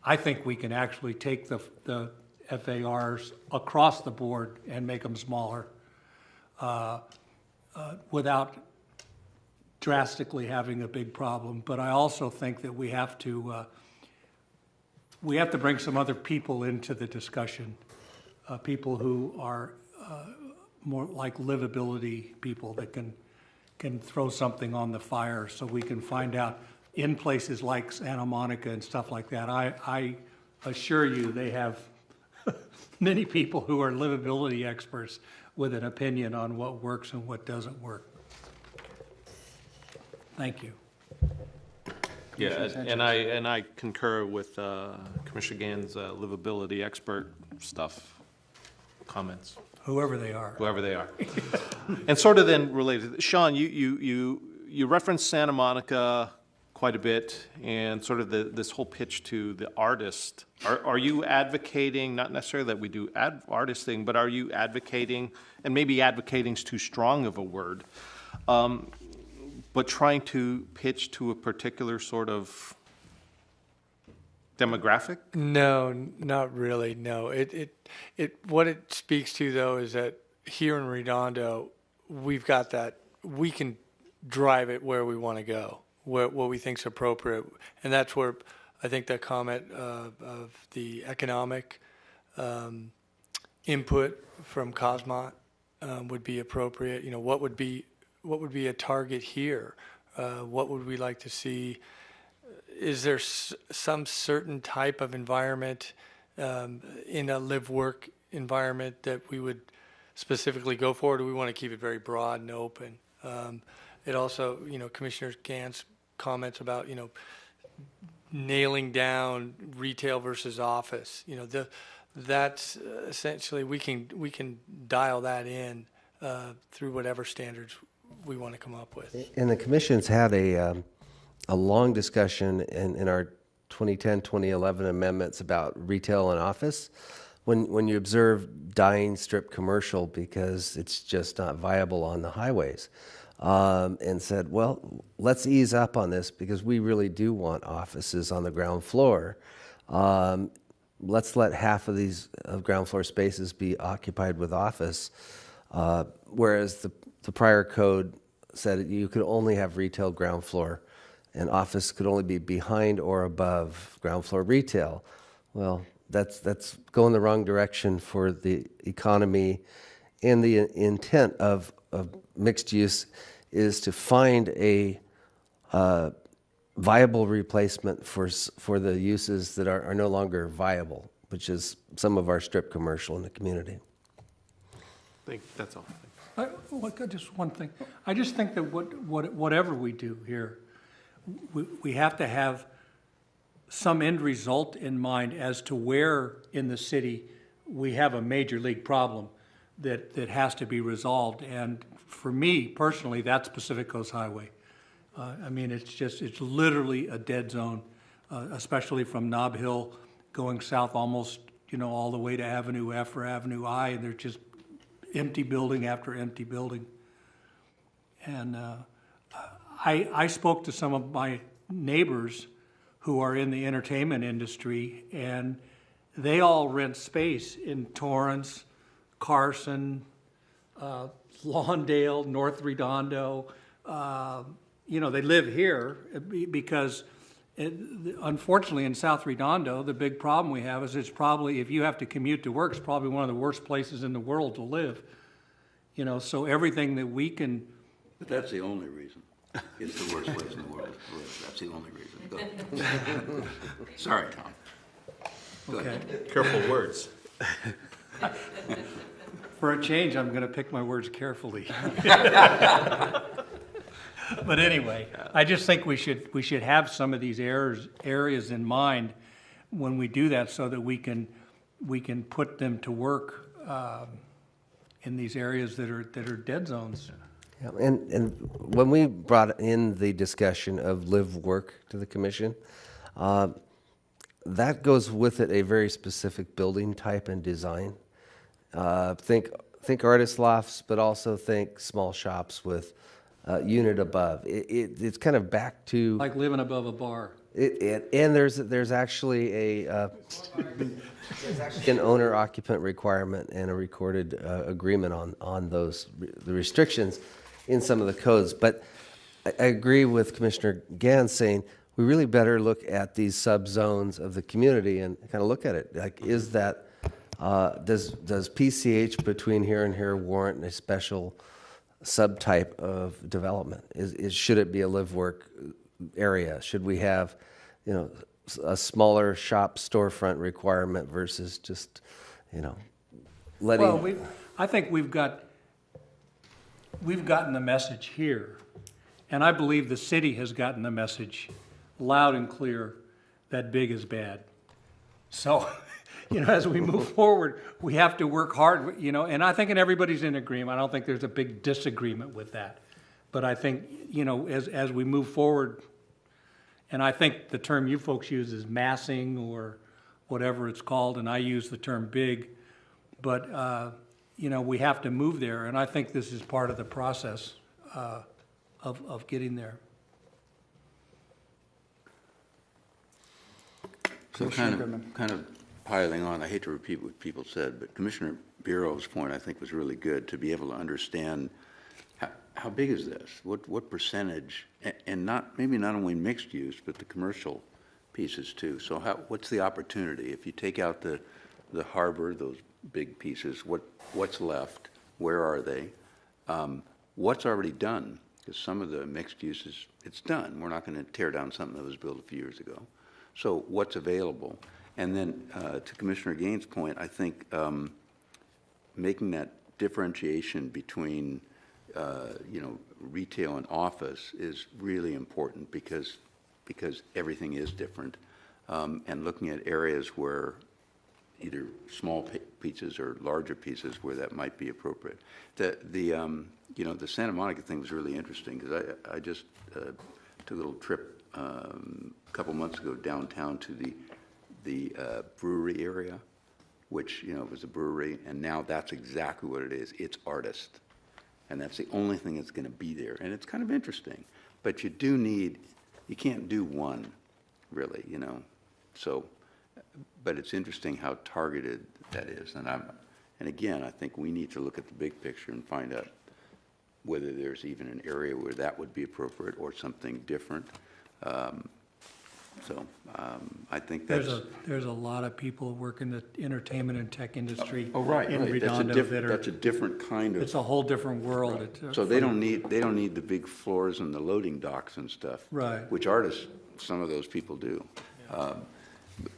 I think we can actually take the FARs across the board and make them smaller. without drastically having a big problem. But I also think that we have to bring some other people into the discussion, people who are more like livability people that can throw something on the fire, so we can find out in places like Santa Monica and stuff like that. I assure you, they have many people who are livability experts with an opinion on what works and what doesn't work. Thank you. Yeah, and I concur with Commissioner Gann's livability expert stuff, comments, Whoever they are. whoever they are. And sort of then related, Sean, you referenced Santa Monica quite a bit, and sort of this whole pitch to the artist. Are you advocating, not necessarily that we do artist thing, but are you advocating, and maybe advocating's too strong of a word, but trying to pitch to a particular sort of demographic? No, not really. No, what it speaks to though is that here in Redondo, we've got that, we can drive it where we want to go, what we think's appropriate. And that's where I think the comment of the economic input from Cosmot would be appropriate. You know, what would be a target here? What would we like to see? Is there some certain type of environment in a live-work environment that we would specifically go for? Or do we want to keep it very broad and open? It also, you know, Commissioner Gann's comments about, you know, nailing down retail versus office. You know, that's essentially we can dial that in through whatever standards we want to come up with. And the commission's had a long discussion in our 2010, 2011 amendments about retail and office. When you observe dying strip commercial because it's just not viable on the highways, and said, well, let's ease up on this because we really do want offices on the ground floor. Let's let half of these ground floor spaces be occupied with office, whereas the prior code said you could only have retail ground floor and office could only be behind or above ground floor retail. Well, that's going the wrong direction for the economy, and the intent of mixed use is to find a viable replacement for the uses that are no longer viable, which is some of our strip commercial in the community. I think that's all. Just one thing. I just think that whatever we do here, we have to have some end result in mind as to where in the city we have a major league problem that has to be resolved. And for me personally, that's Pacific Coast Highway. I mean, it's literally a dead zone, especially from Nob Hill going south almost, you know, all the way to Avenue F or Avenue I, and there's just empty building after empty building. And I spoke to some of my neighbors who are in the entertainment industry, and they all rent space in Torrance, Carson, Lawndale, North Redondo. You know, they live here because unfortunately in South Redondo, the big problem we have is it's probably, if you have to commute to work, it's probably one of the worst places in the world to live. You know, so everything that we can. But that's the only reason. It's the worst place in the world to live. That's the only reason. Go ahead. Sorry, Tom. Go Okay. ahead. Careful words. For a change, I'm going to pick my words carefully. But anyway, I just think we should have some of these areas in mind when we do that, so that we can put them to work in these areas that are dead zones. Yeah, and when we brought in the discussion of live work to the commission, that goes with it a very specific building type and design. Think artist lofts, but also think small shops with unit above. It's kind of back to Like living above a bar. And there's actually an owner occupant requirement and a recorded agreement on the restrictions in some of the codes. But I agree with Commissioner Gans saying we really better look at these subzones of the community and kind of look at it. Like, is that, does PCH between here and here warrant a special subtype of development? Should it be a live-work area? Should we have, a smaller shop storefront requirement versus just, letting? Well, I think we've gotten the message here, and I believe the city has gotten the message loud and clear that big is bad. So, as we move forward, we have to work hard, and I think everybody's in agreement. I don't think there's a big disagreement with that. But I think, as we move forward, and I think the term you folks use is massing or whatever it's called, and I use the term big, but, we have to move there, and I think this is part of the process of getting there. So kind of piling on, I hate to repeat what people said, but Commissioner Bureau's point, I think, was really good, to be able to understand how big is this? What percentage, and maybe not only mixed use, but the commercial pieces too. So what's the opportunity? If you take out the harbor, those big pieces, what's left? Where are they? What's already done? Because some of the mixed uses, it's done. We're not going to tear down something that was built a few years ago. So what's available? And then to Commissioner Gaines' point, I think making that differentiation between retail and office is really important because everything is different, and looking at areas where either small pieces or larger pieces where that might be appropriate. The Santa Monica thing was really interesting because I just took a little trip a couple months ago downtown to the brewery area, which was a brewery, and now that's exactly what it is. It's artist, and that's the only thing that's going to be there, and it's kind of interesting. But you can't do one, really, So, but it's interesting how targeted that is, and again, I think we need to look at the big picture and find out whether there's even an area where that would be appropriate or something different. I think that's... There's a lot of people work in the entertainment and tech industry. Oh, right. In Redondo That's a different kind of... It's a whole different world. Right. So they don't need the big floors and the loading docks and stuff. Right. Which artists, some of those people do. Yeah.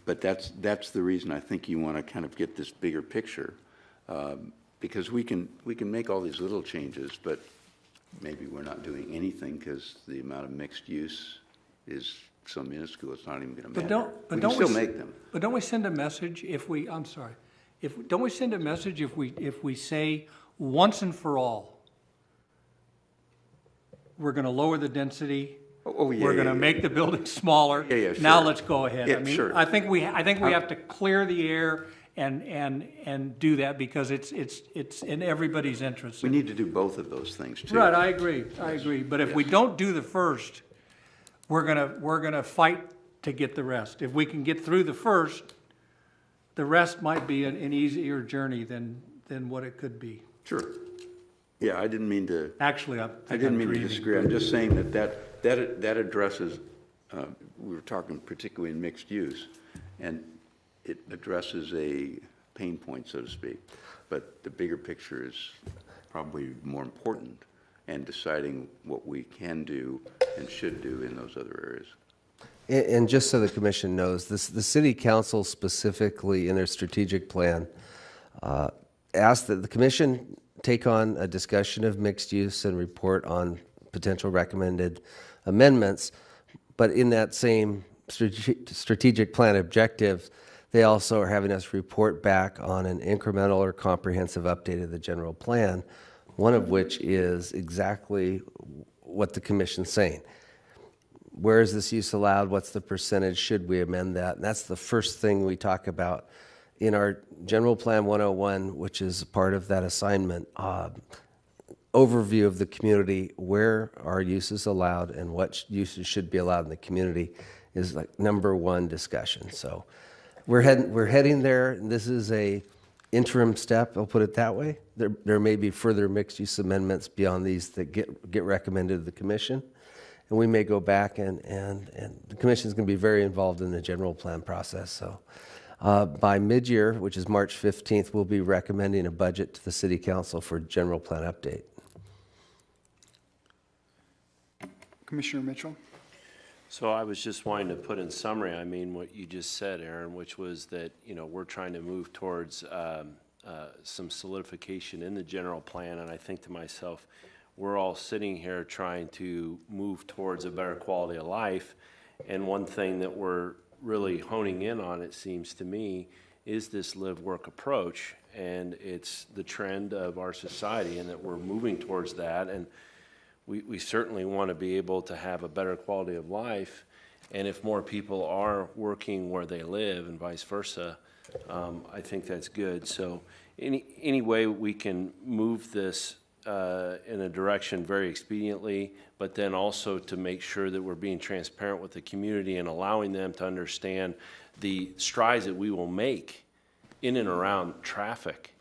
But that's the reason I think you want to kind of get this bigger picture, because we can make all these little changes, but maybe we're not doing anything because the amount of mixed use is so minuscule it's not even going to matter. We can still make them. But don't we send a message if we? I'm sorry. Don't we send a message if we say once and for all we're going to lower the density? Oh, yeah, we're going to make the building smaller. Yeah, sure. Now let's go ahead. Yeah, sure. I think we have to clear the air and do that because it's in everybody's interest. We need to do both of those things too. Right, I agree. But if we don't do the first, we're gonna fight to get the rest. If we can get through the first, the rest might be an easier journey than what it could be. Sure. Yeah, I didn't mean to. Actually, I didn't mean to disagree. I'm just saying that addresses. We were talking particularly in mixed use, and it addresses a pain point, so to speak. But the bigger picture is probably more important, and deciding what we can do and should do in those other areas. And just so the commission knows, the city council specifically in their strategic plan asked that the commission take on a discussion of mixed use and report on potential recommended amendments. But in that same strategic plan objective, they also are having us report back on an incremental or comprehensive update of the general plan, one of which is exactly what the commission's saying. Where is this use allowed? What's the percentage? Should we amend that? And that's the first thing we talk about in our General Plan 101, which is part of that assignment, overview of the community, where are uses allowed and what uses should be allowed in the community. is like number one discussion. So we're heading there. And this is a interim step, I'll put it that way. There may be further mixed-use amendments beyond these that get recommended to the commission. And we may go back and the commission's going to be very involved in the general plan process. So by mid-year, which is March 15th, we'll be recommending a budget to the city council for general plan update. Commissioner Mitchell? So I was just wanting to put in summary, I mean, what you just said, Aaron, which was that, you know, we're trying to move towards some solidification in the general plan. And I think to myself, we're all sitting here trying to move towards a better quality of life. And one thing that we're really honing in on, it seems to me, is this live-work approach. And it's the trend of our society, and that we're moving towards that. And we certainly want to be able to have a better quality of life. And if more people are working where they live and vice versa, I think that's good. So any way we can move this in a direction very expediently, but then also to make sure that we're being transparent with the community and allowing them to understand the strides that we will make in and around traffic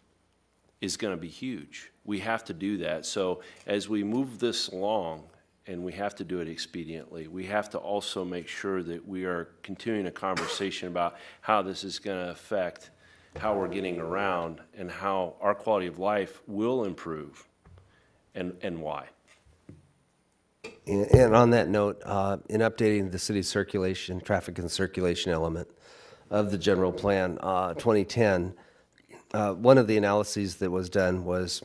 is going to be huge. We have to do that. So as we move this along, and we have to do it expediently, we have to also make sure that we are continuing a conversation about how this is going to affect how we're getting around and how our quality of life will improve and why. And on that note, in updating the city circulation, traffic and circulation element of the general plan 2010, one of the analyses that was done was,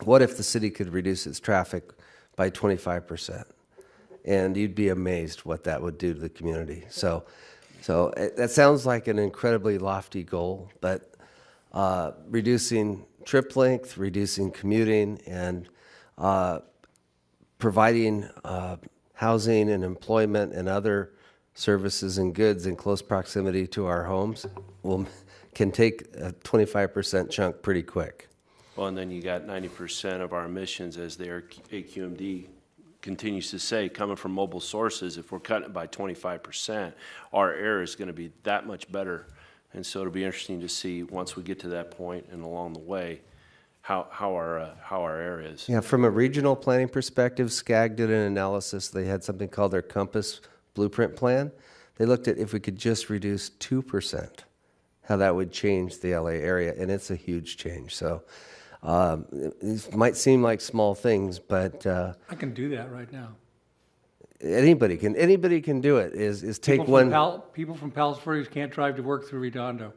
what if the city could reduce its traffic by 25%? And you'd be amazed what that would do to the community. So that sounds like an incredibly lofty goal, but reducing trip length, reducing commuting, and providing housing and employment and other services and goods in close proximity to our homes can take a 25% chunk pretty quick. Well, and then you got 90% of our emissions, as the AQMD continues to say, coming from mobile sources. If we're cutting it by 25%, our air is going to be that much better. And so it'll be interesting to see, once we get to that point and along the way, how our air is. Yeah, from a regional planning perspective, SCAG did an analysis. They had something called their Compass Blueprint Plan. They looked at if we could just reduce 2%, how that would change the LA area, and it's a huge change. So these might seem like small things, but I can do that right now. anybody can do it. Is take People one. from people from Palos Verdes can't drive to work through Redondo.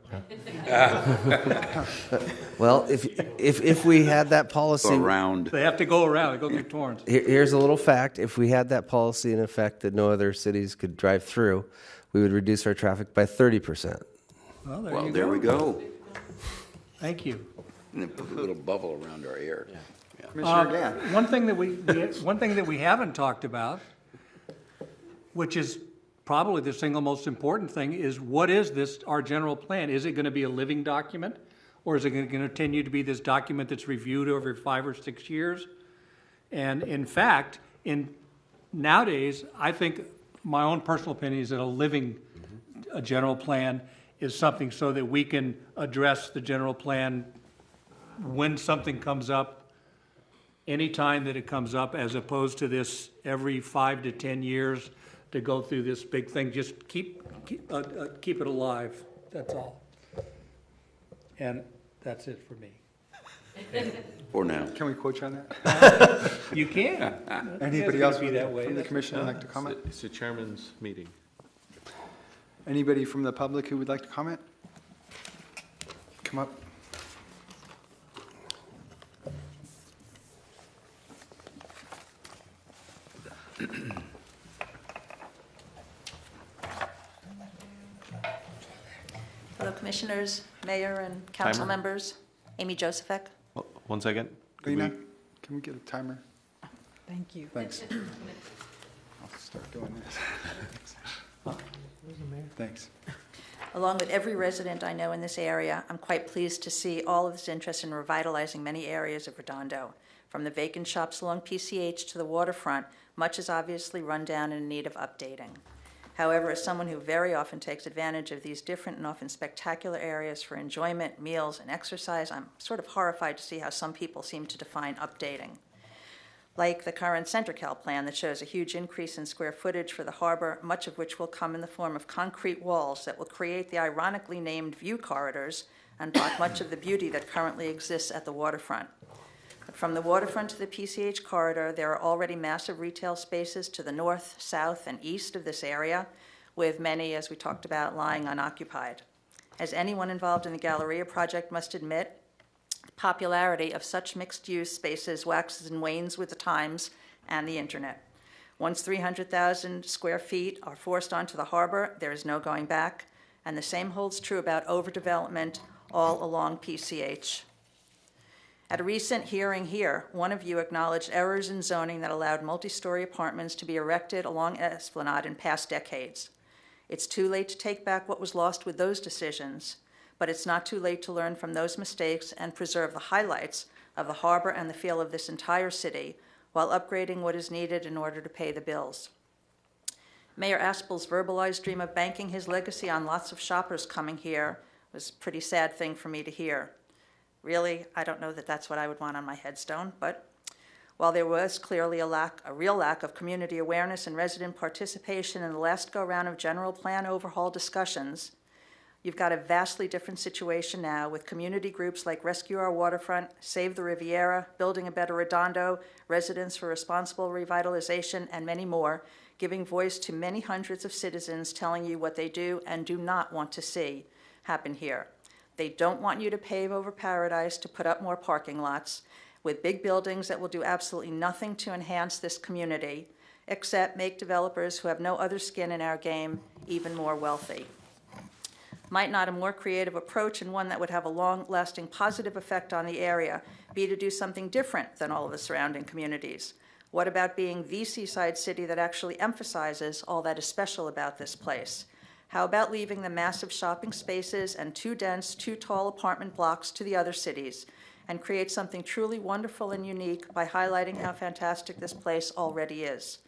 Well, if we had that policy, Around, They have to go around, they go through Torrance. here's a little fact: if we had that policy in effect that no other cities could drive through, we would reduce our traffic by 30%. Well, there well, you there go. we go. Thank you. And then put a little bubble around our air. Yeah. Commissioner Dan? One thing that we haven't talked about, which is probably the single most important thing, is what is this, our general plan? Is it going to be a living document? Or is it going to continue to be this document that's reviewed over 5 or 6 years? And in fact, nowadays, I think my own personal opinion is that a general plan is something so that we can address the general plan when something comes up, anytime that it comes up, as opposed to this every 5 to 10 years to go through this big thing. Just keep it alive, that's all. And that's it for me. For now. Can we quote you on that? You can. Anybody It's else gonna be that way. from the commission would like to comment? It's the chairman's meeting. Anybody from the public who would like to comment? Come up. Hello, Commissioners, Mayor, and council Timer. members. Amy Josephek. Oh, 1 second. Lena, can we get a timer? Thank you. Thanks. I'll start doing this. Thanks. Along with every resident I know in this area, I'm quite pleased to see all of this interest in revitalizing many areas of Redondo. From the vacant shops along PCH to the waterfront, much is obviously run down and in need of updating. However, as someone who very often takes advantage of these different and often spectacular areas for enjoyment, meals, and exercise, I'm sort of horrified to see how some people seem to define updating. Like the current CenterCal plan that shows a huge increase in square footage for the harbor, much of which will come in the form of concrete walls that will create the ironically named view corridors and block much of the beauty that currently exists at the waterfront. But from the waterfront to the PCH corridor, there are already massive retail spaces to the north, south, and east of this area, with many, as we talked about, lying unoccupied. As anyone involved in the Galleria project must admit, the popularity of such mixed-use spaces waxes and wanes with the times and the internet. Once 300,000 square feet are forced onto the harbor, there is no going back, and the same holds true about overdevelopment all along PCH. At a recent hearing here, one of you acknowledged errors in zoning that allowed multi-story apartments to be erected along Esplanade in past decades. It's too late to take back what was lost with those decisions, but it's not too late to learn from those mistakes and preserve the highlights of the harbor and the feel of this entire city while upgrading what is needed in order to pay the bills. Mayor Aspel's verbalized dream of banking his legacy on lots of shoppers coming here was a pretty sad thing for me to hear. Really, I don't know that that's what I would want on my headstone, but while there was clearly a real lack of community awareness and resident participation in the last go-round of general plan overhaul discussions, you've got a vastly different situation now with community groups like Rescue Our Waterfront, Save the Riviera, Building a Better Redondo, Residents for Responsible Revitalization, and many more, giving voice to many hundreds of citizens telling you what they do and do not want to see happen here. They don't want you to pave over paradise to put up more parking lots with big buildings that will do absolutely nothing to enhance this community, except make developers who have no other skin in our game even more wealthy. Might not a more creative approach and one that would have a long-lasting positive effect on the area be to do something different than all of the surrounding communities? What about being the seaside city that actually emphasizes all that is special about this place? How about leaving the massive shopping spaces and too dense, too tall apartment blocks to the other cities and create something truly wonderful and unique by highlighting how fantastic this place already is?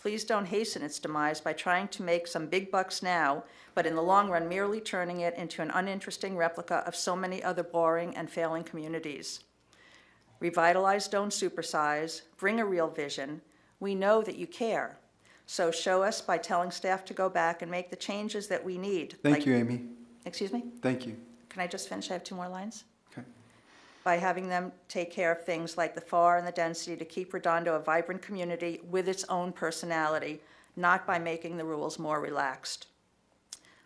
Please don't hasten its demise by trying to make some big bucks now, but in the long run merely turning it into an uninteresting replica of so many other boring and failing communities. Revitalize, don't supersize, bring a real vision. We know that you care. So show us by telling staff to go back and make the changes that we need. Thank you, Amy. Excuse me? Thank you. Can I just finish? I have 2 more lines. Okay. By having them take care of things like the FAR and the density to keep Redondo a vibrant community with its own personality, not by making the rules more relaxed.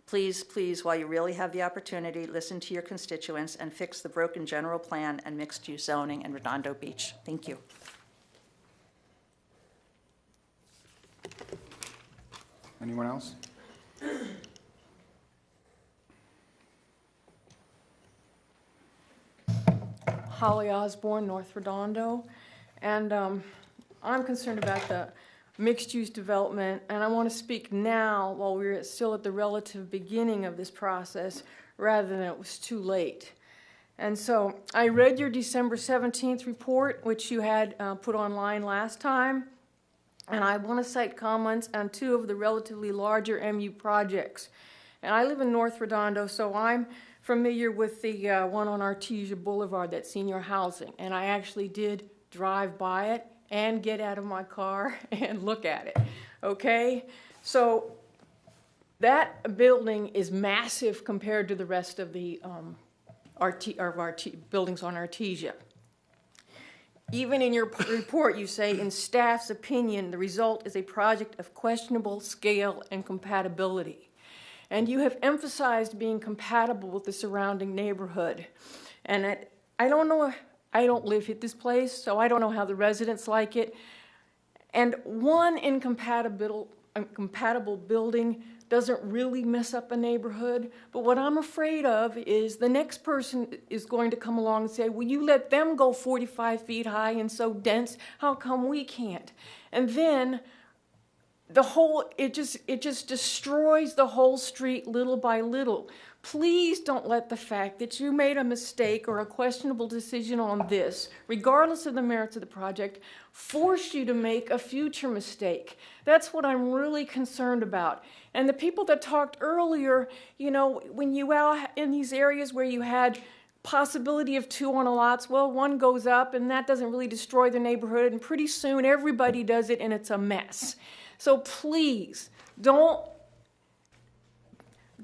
Please, please, while you really have the opportunity, listen to your constituents and fix the broken general plan and mixed-use zoning in Redondo Beach. Thank you. Anyone else? Holly Osborne, North Redondo, and I'm concerned about the mixed-use development, and I want to speak now while we're still at the relative beginning of this process rather than it was too late. And so I read your December 17th report, which you had put online last time, and I want to cite comments on 2 of the relatively larger MU projects. And I live in North Redondo, so I'm familiar with the one on Artesia Boulevard, that's senior housing, and I actually did drive by it and get out of my car and look at it, okay? So that building is massive compared to the rest of the buildings on Artesia. Even in your report, you say, in staff's opinion, the result is a project of questionable scale and compatibility. And you have emphasized being compatible with the surrounding neighborhood. And I don't know, I don't live at this place, so I don't know how the residents like it. And one incompatible building doesn't really mess up a neighborhood, but what I'm afraid of is the next person is going to come along and say, well, you let them go 45 feet high and so dense, how come we can't? And then it just destroys the whole street little by little. Please don't let the fact that you made a mistake or a questionable decision on this, regardless of the merits of the project, force you to make a future mistake. That's what I'm really concerned about. And the people that talked earlier, you know, when you are in these areas where you had possibility of 2 on a lots, well, 1 goes up and that doesn't really destroy the neighborhood, and pretty soon everybody does it and it's a mess. So please, don't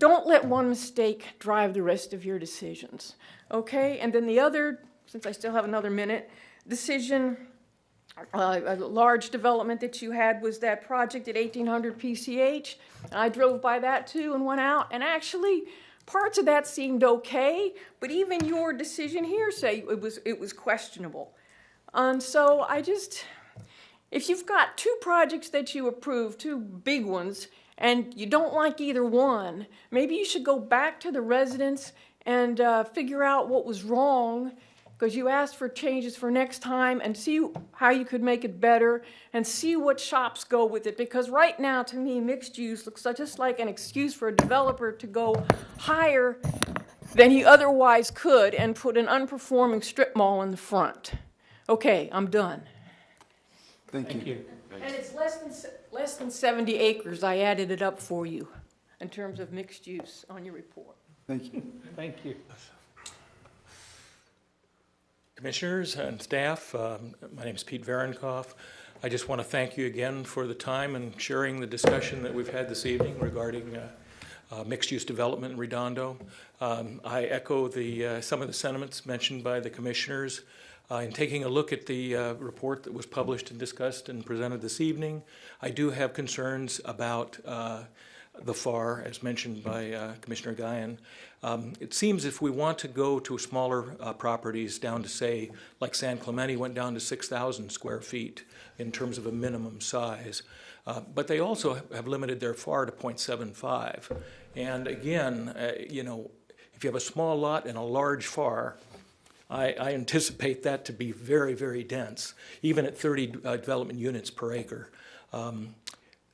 let one mistake drive the rest of your decisions, okay? And then the other, since I still have another minute, decision, a large development that you had was that project at 1800 PCH. I drove by that too and went out, and actually parts of that seemed okay, but even your decision here say it was questionable. And so if you've got 2 projects that you approve, 2 big ones, and you don't like either one, maybe you should go back to the residents and figure out what was wrong, because you asked for changes for next time, and see how you could make it better and see what shops go with it. Because right now, to me, mixed use looks just like an excuse for a developer to go higher than he otherwise could and put an unperforming strip mall in the front. Okay, I'm done. Thank you. And it's less than 70 acres. I added it up for you in terms of mixed use on your report. Thank you. Thank you. Commissioners and staff, my name is Pete Varenkoff. I just want to thank you again for the time and sharing the discussion that we've had this evening regarding mixed-use development in Redondo. I echo some of the sentiments mentioned by the commissioners. In taking a look at the report that was published and discussed and presented this evening, I do have concerns about the FAR, as mentioned by Commissioner Guyan. It seems if we want to go to smaller properties down to, say, like San Clemente went down to 6,000 square feet in terms of a minimum size, but they also have limited their FAR to 0.75. And again, you know, if you have a small lot and a large FAR, I anticipate that to be very, very dense, even at 30 development units per acre.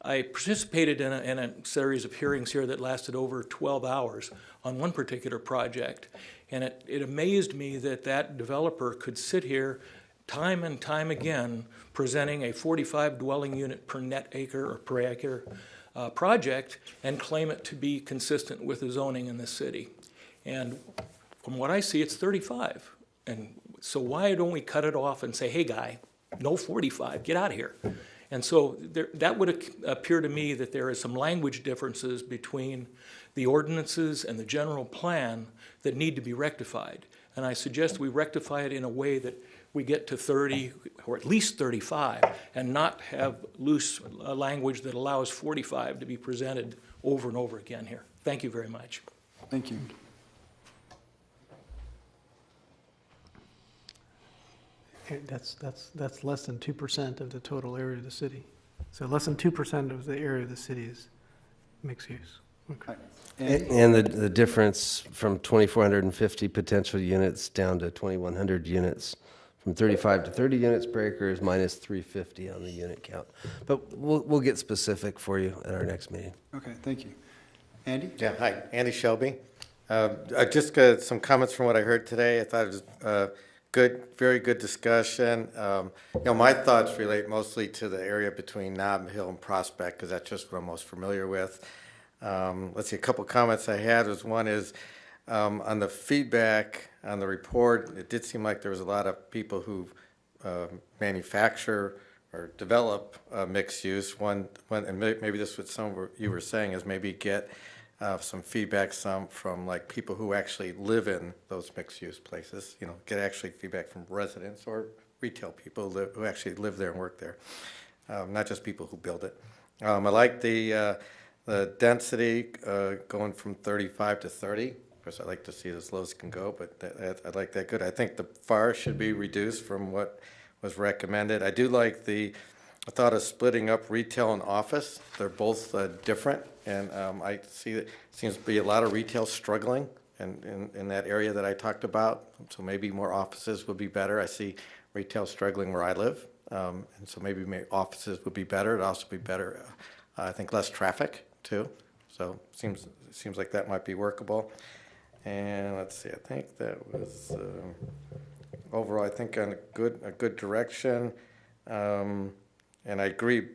I participated in a series of hearings here that lasted over 12 hours on one particular project, and it amazed me that developer could sit here time and time again presenting a 45 dwelling unit per net acre or per acre project and claim it to be consistent with the zoning in the city. And from what I see, it's 35. And so why don't we cut it off and say, hey, guy, no 45, get out of here. And so that would appear to me that there is some language differences between the ordinances and the general plan that need to be rectified. And I suggest we rectify it in a way that we get to 30 or at least 35 and not have loose language that allows 45 to be presented over and over again here. Thank you very much. Thank you. That's less than 2% of the total area of the city. So less than 2% of the area of the city is mixed use. Okay. And the difference from 2,450 potential units down to 2,100 units, from 35 to 30 units per acre is minus 350 on the unit count. But we'll get specific for you at our next meeting. Okay, thank you. Andy? Yeah, hi, Andy Shelby. I just got some comments from what I heard today. I thought it was good, very good discussion. You know, my thoughts relate mostly to the area between Nob Hill and Prospect, because that's just what I'm most familiar with. Let's see, a couple comments I had was, one is on the feedback on the report, it did seem like there was a lot of people who manufacture or develop mixed use. And maybe this is what some of you were saying, is maybe get some feedback from like people who actually live in those mixed use places, you know, get actually feedback from residents or retail people who actually live there and work there, not just people who build it. I like the density going from 35 to 30. Of course, I like to see it as low as it can go, but I like that good. I think the FAR should be reduced from what was recommended. I do like the thought of splitting up retail and office. They're both different, and I see that seems to be a lot of retail struggling in that area that I talked about. So maybe more offices would be better. I see retail struggling where I live, and so maybe offices would be better. It'd also be better, I think, less traffic too. So it seems like that might be workable. And let's see, I think that was overall, I think, on a good direction. And I agree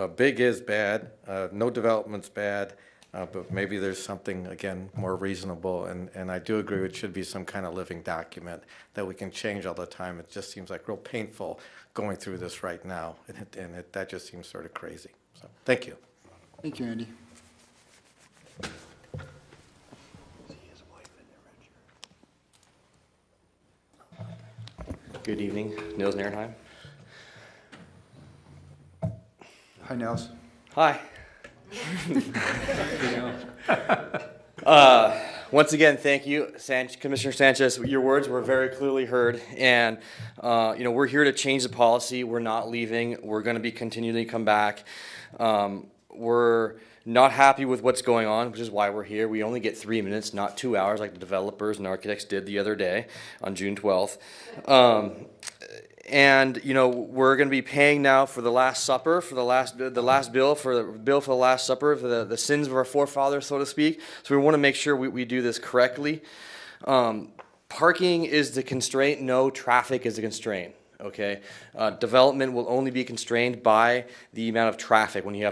big is bad, no development's bad, but maybe there's something, again, more reasonable. And I do agree it should be some kind of living document that we can change all the time. It just seems like real painful going through this right now, and that just seems sort of crazy. So, thank you. Thank you, Andy. Good evening, Nils Narenheim. Hi, Nels. Hi. Once again, thank you, Commissioner Sanchez. Your words were very clearly heard, and we're here to change the policy. We're not leaving. We're going to be continually come back. We're not happy with what's going on, which is why we're here. We only get 3 minutes, not 2 hours, like the developers and architects did the other day on June 12th. And we're going to be paying now for the Last Supper, for the last bill for the Last Supper, for the sins of our forefathers, so to speak. So we want to make sure we do this correctly. Parking is the constraint. No, traffic is the constraint. Okay, development will only be constrained by the amount of traffic. When you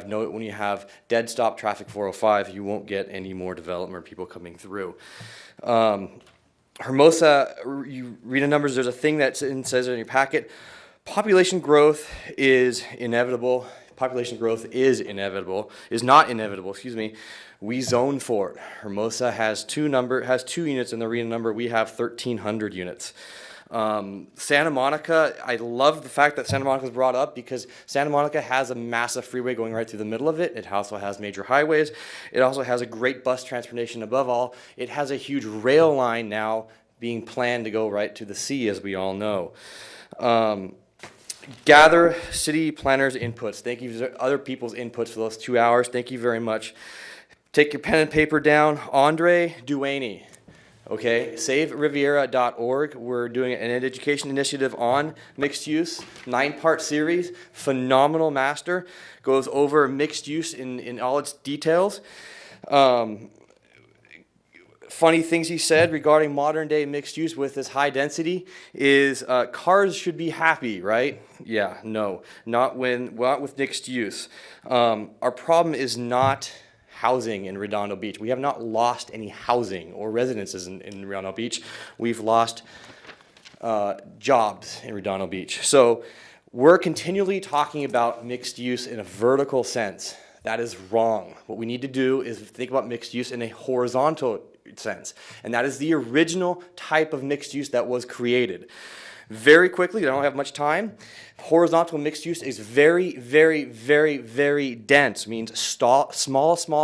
have dead stop traffic 405, you won't get any more development or people coming through. Hermosa, you read the numbers, there's a thing that says in your packet, population growth is inevitable. Population growth is not inevitable, excuse me. We zone for it. Hermosa has two units in the RENA number. We have 1,300 units. Santa Monica, I love the fact that Santa Monica was brought up because Santa Monica has a massive freeway going right through the middle of it. It also has major highways. It also has a great bus transportation. Above all, it has a huge rail line now being planned to go right to the sea, as we all know. Gather city planners' inputs. Thank you for other people's inputs for those 2 hours. Thank you very much. Take your pen and paper down. Andre Duaney. Okay, SaveRiviera.org. We're doing an education initiative on mixed use, 9-part series, phenomenal master, goes over mixed use in all its details. Funny things he said regarding modern day mixed use with this high density is cars should be happy, right? Yeah, no, not with mixed use. Our problem is not housing in Redondo Beach. We have not lost any housing or residences in Redondo Beach. We've lost jobs in Redondo Beach. So we're continually talking about mixed use in a vertical sense. That is wrong. What we need to do is think about mixed use in a horizontal sense. And that is the original type of mixed use that was created. Very quickly, I don't have much time. Horizontal mixed use is very, very, very, very dense. Means small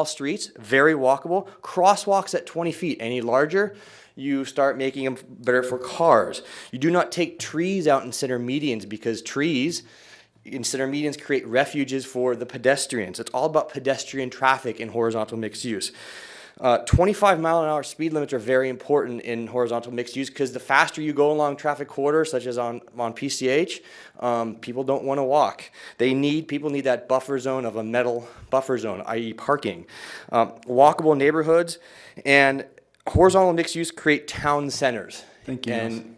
streets, very walkable. Crosswalks at 20 feet. Any larger, you start making them better for cars. You do not take trees out in center medians because trees in center medians create refuges for the pedestrians. It's all about pedestrian traffic in horizontal mixed use. 25-mile-an-hour speed limits are very important in horizontal mixed use because the faster you go along traffic corridors, such as on PCH, people don't want to walk. People need that buffer zone of a metal buffer zone, i.e. parking. Walkable neighborhoods and horizontal mixed use create town centers. Thank you. And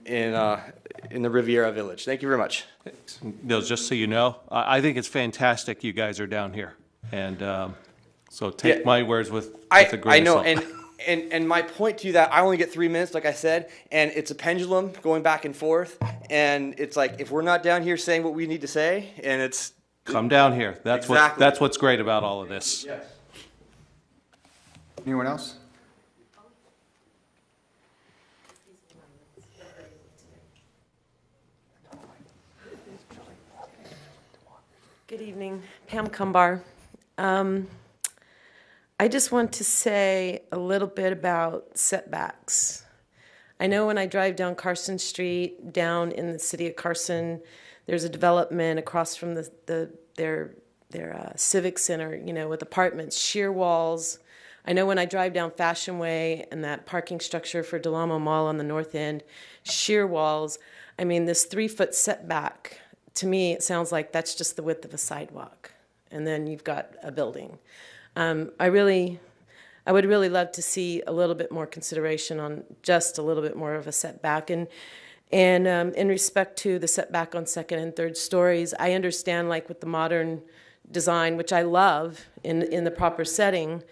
in the Riviera Village. Thank you very much. Nils, just so you know, I think it's fantastic you guys are down here. And so take my words with a grain of salt. I know, and my point to you that I only get 3 minutes, like I said, and it's a pendulum going back and forth, and it's like if we're not down here saying what we need to say, and it's come down here. That's exactly. that's what's great about all of this. Yes. Anyone else? Good evening, Pam Cumbar. I just want to say a little bit about setbacks. I know when I drive down Carson Street, down in the city of Carson, there's a development across from their civic center, with apartments, sheer walls. I know when I drive down Fashion Way and that parking structure for Del Amo Mall on the north end, sheer walls. I mean, this 3-foot setback, to me, it sounds like that's just the width of a sidewalk. And then you've got a building. I would really love to see a little bit more consideration on just a little bit more of a setback. And in respect to the setback on second and third stories, I understand, like with the modern design, which I love in the proper setting,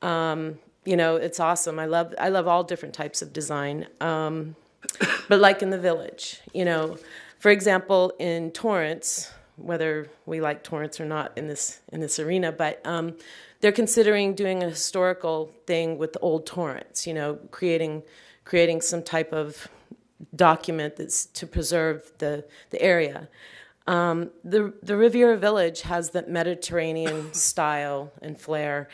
you know, it's awesome. I love all different types of design. But like in the village, you know, for example, in Torrance, whether we like Torrance or not in this arena, but they're considering doing a historical thing with Old Torrance, you know, creating some type of document that's to preserve the area. The Riviera Village has that Mediterranean style and flair.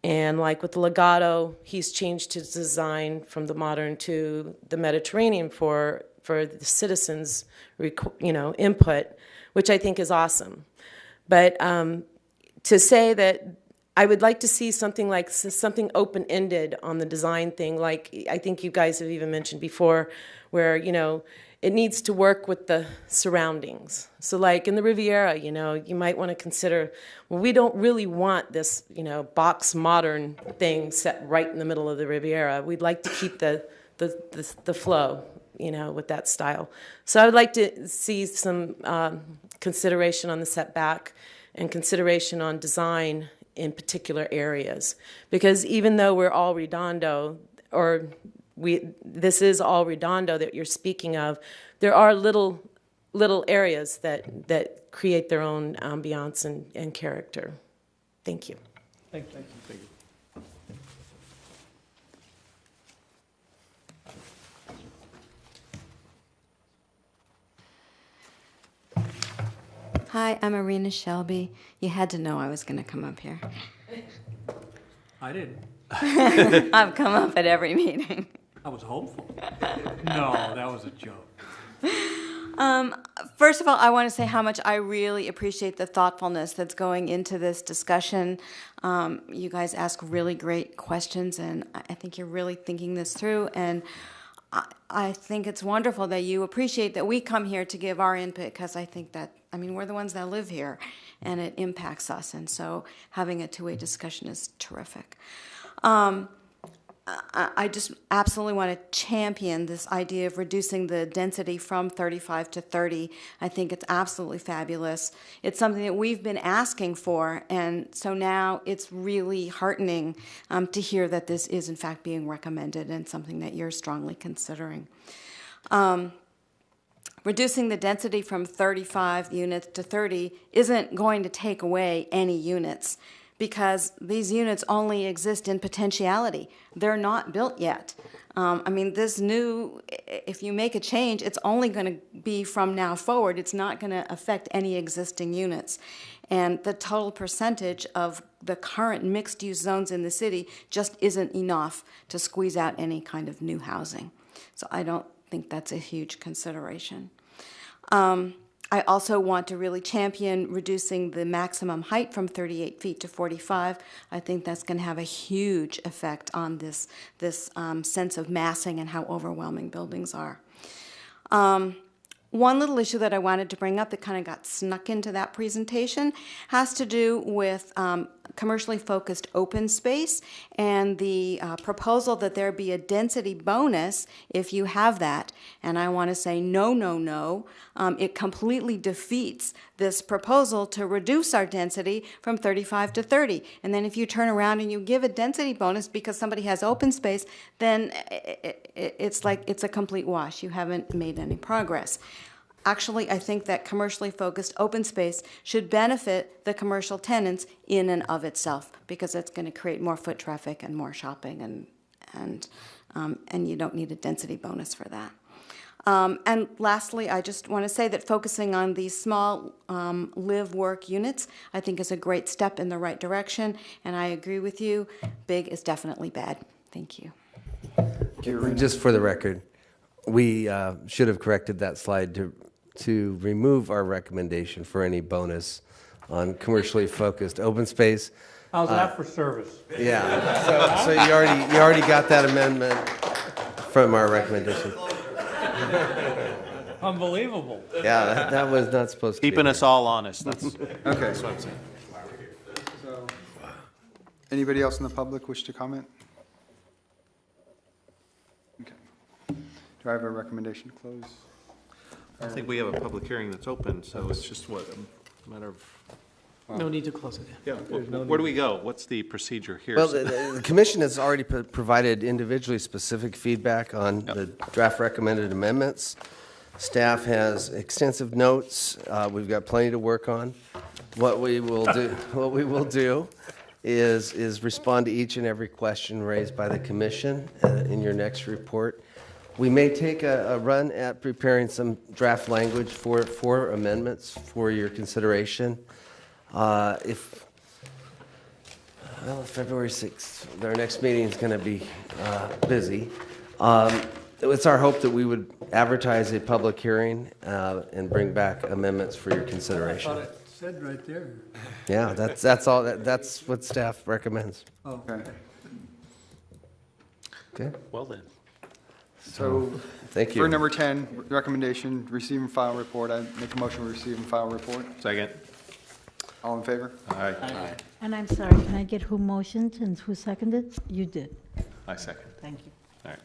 And like with the Legato, he's changed his design from the modern to the Mediterranean for the citizens' input, which I think is awesome. But to say that I would like to see something open-ended on the design thing, like I think you guys have even mentioned before, where, you know, it needs to work with the surroundings. So like in the Riviera, you know, you might want to consider, well, we don't really want this, you know, box modern thing set right in the middle of the Riviera. We'd like to keep the flow, you know, with that style. So I would like to see some consideration on the setback and consideration on design in particular areas. Because even though we're all Redondo, or this is all Redondo that you're speaking of, there are little areas that create their own ambiance and character. Thank you. Thank you. Hi, I'm Arena Shelby. You had to know I was going to come up here. I didn't. I've come up at every meeting. I was hopeful. No, that was a joke. First of all, I want to say how much I really appreciate the thoughtfulness that's going into this discussion. You guys ask really great questions, and I think you're really thinking this through. And I think it's wonderful that you appreciate that we come here to give our input, because I think that, I mean, we're the ones that live here, and it impacts us. And so having a two-way discussion is terrific. I just absolutely want to champion this idea of reducing the density from 35 to 30. I think it's absolutely fabulous. It's something that we've been asking for, and so now it's really heartening to hear that this is in fact being recommended and something that you're strongly considering. Reducing the density from 35 units to 30 isn't going to take away any units, because these units only exist in potentiality. They're not built yet. I mean, this new, if you make a change, it's only going to be from now forward. It's not going to affect any existing units. And the total percentage of the current mixed-use zones in the city just isn't enough to squeeze out any kind of new housing. So I don't think that's a huge consideration. I also want to really champion reducing the maximum height from 38 feet to 45. I think that's going to have a huge effect on this sense of massing and how overwhelming buildings are. One little issue that I wanted to bring up that kind of got snuck into that presentation has to do with commercially focused open space and the proposal that there be a density bonus if you have that. And I want to say no, no, no. It completely defeats this proposal to reduce our density from 35 to 30. And then if you turn around and you give a density bonus because somebody has open space, then it's like it's a complete wash. You haven't made any progress. Actually, I think that commercially focused open space should benefit the commercial tenants in and of itself, because it's going to create more foot traffic and more shopping, and you don't need a density bonus for that. And lastly, I just want to say that focusing on these small live-work units, I think, is a great step in the right direction, and I agree with you. Big is definitely bad. Thank you. Just for the record, we should have corrected that slide to remove our recommendation for any bonus on commercially focused open space. How's that for service? Yeah, so you already got that amendment from our recommendation. Unbelievable. Yeah, that was not supposed to be. Keeping us all honest, that's Okay. that's what I'm saying. So, anybody else in the public wish to comment? Okay. Do I have a recommendation to close? I think we have a public hearing that's open, so it's just what, a matter of, No need to close it. Yeah, where do we go? What's the procedure here? Well, the commission has already provided individually specific feedback on the draft recommended amendments. Staff has extensive notes. We've got plenty to work on. What we will do is respond to each and every question raised by the commission in your next report. We may take a run at preparing some draft language for amendments for your consideration. February 6th, our next meeting is going to be busy. It's our hope that we would advertise a public hearing and bring back amendments for your consideration. I thought it said right there. Yeah, that's all. That's what staff recommends. Oh, Okay. Okay. Well then. So, Thank you. for number 10, recommendation, receive and file report, I make a motion to receive and file report. Second. All in favor? Aye. And I'm sorry, can I get who motioned and who seconded? You did. I second. Thank you. All right.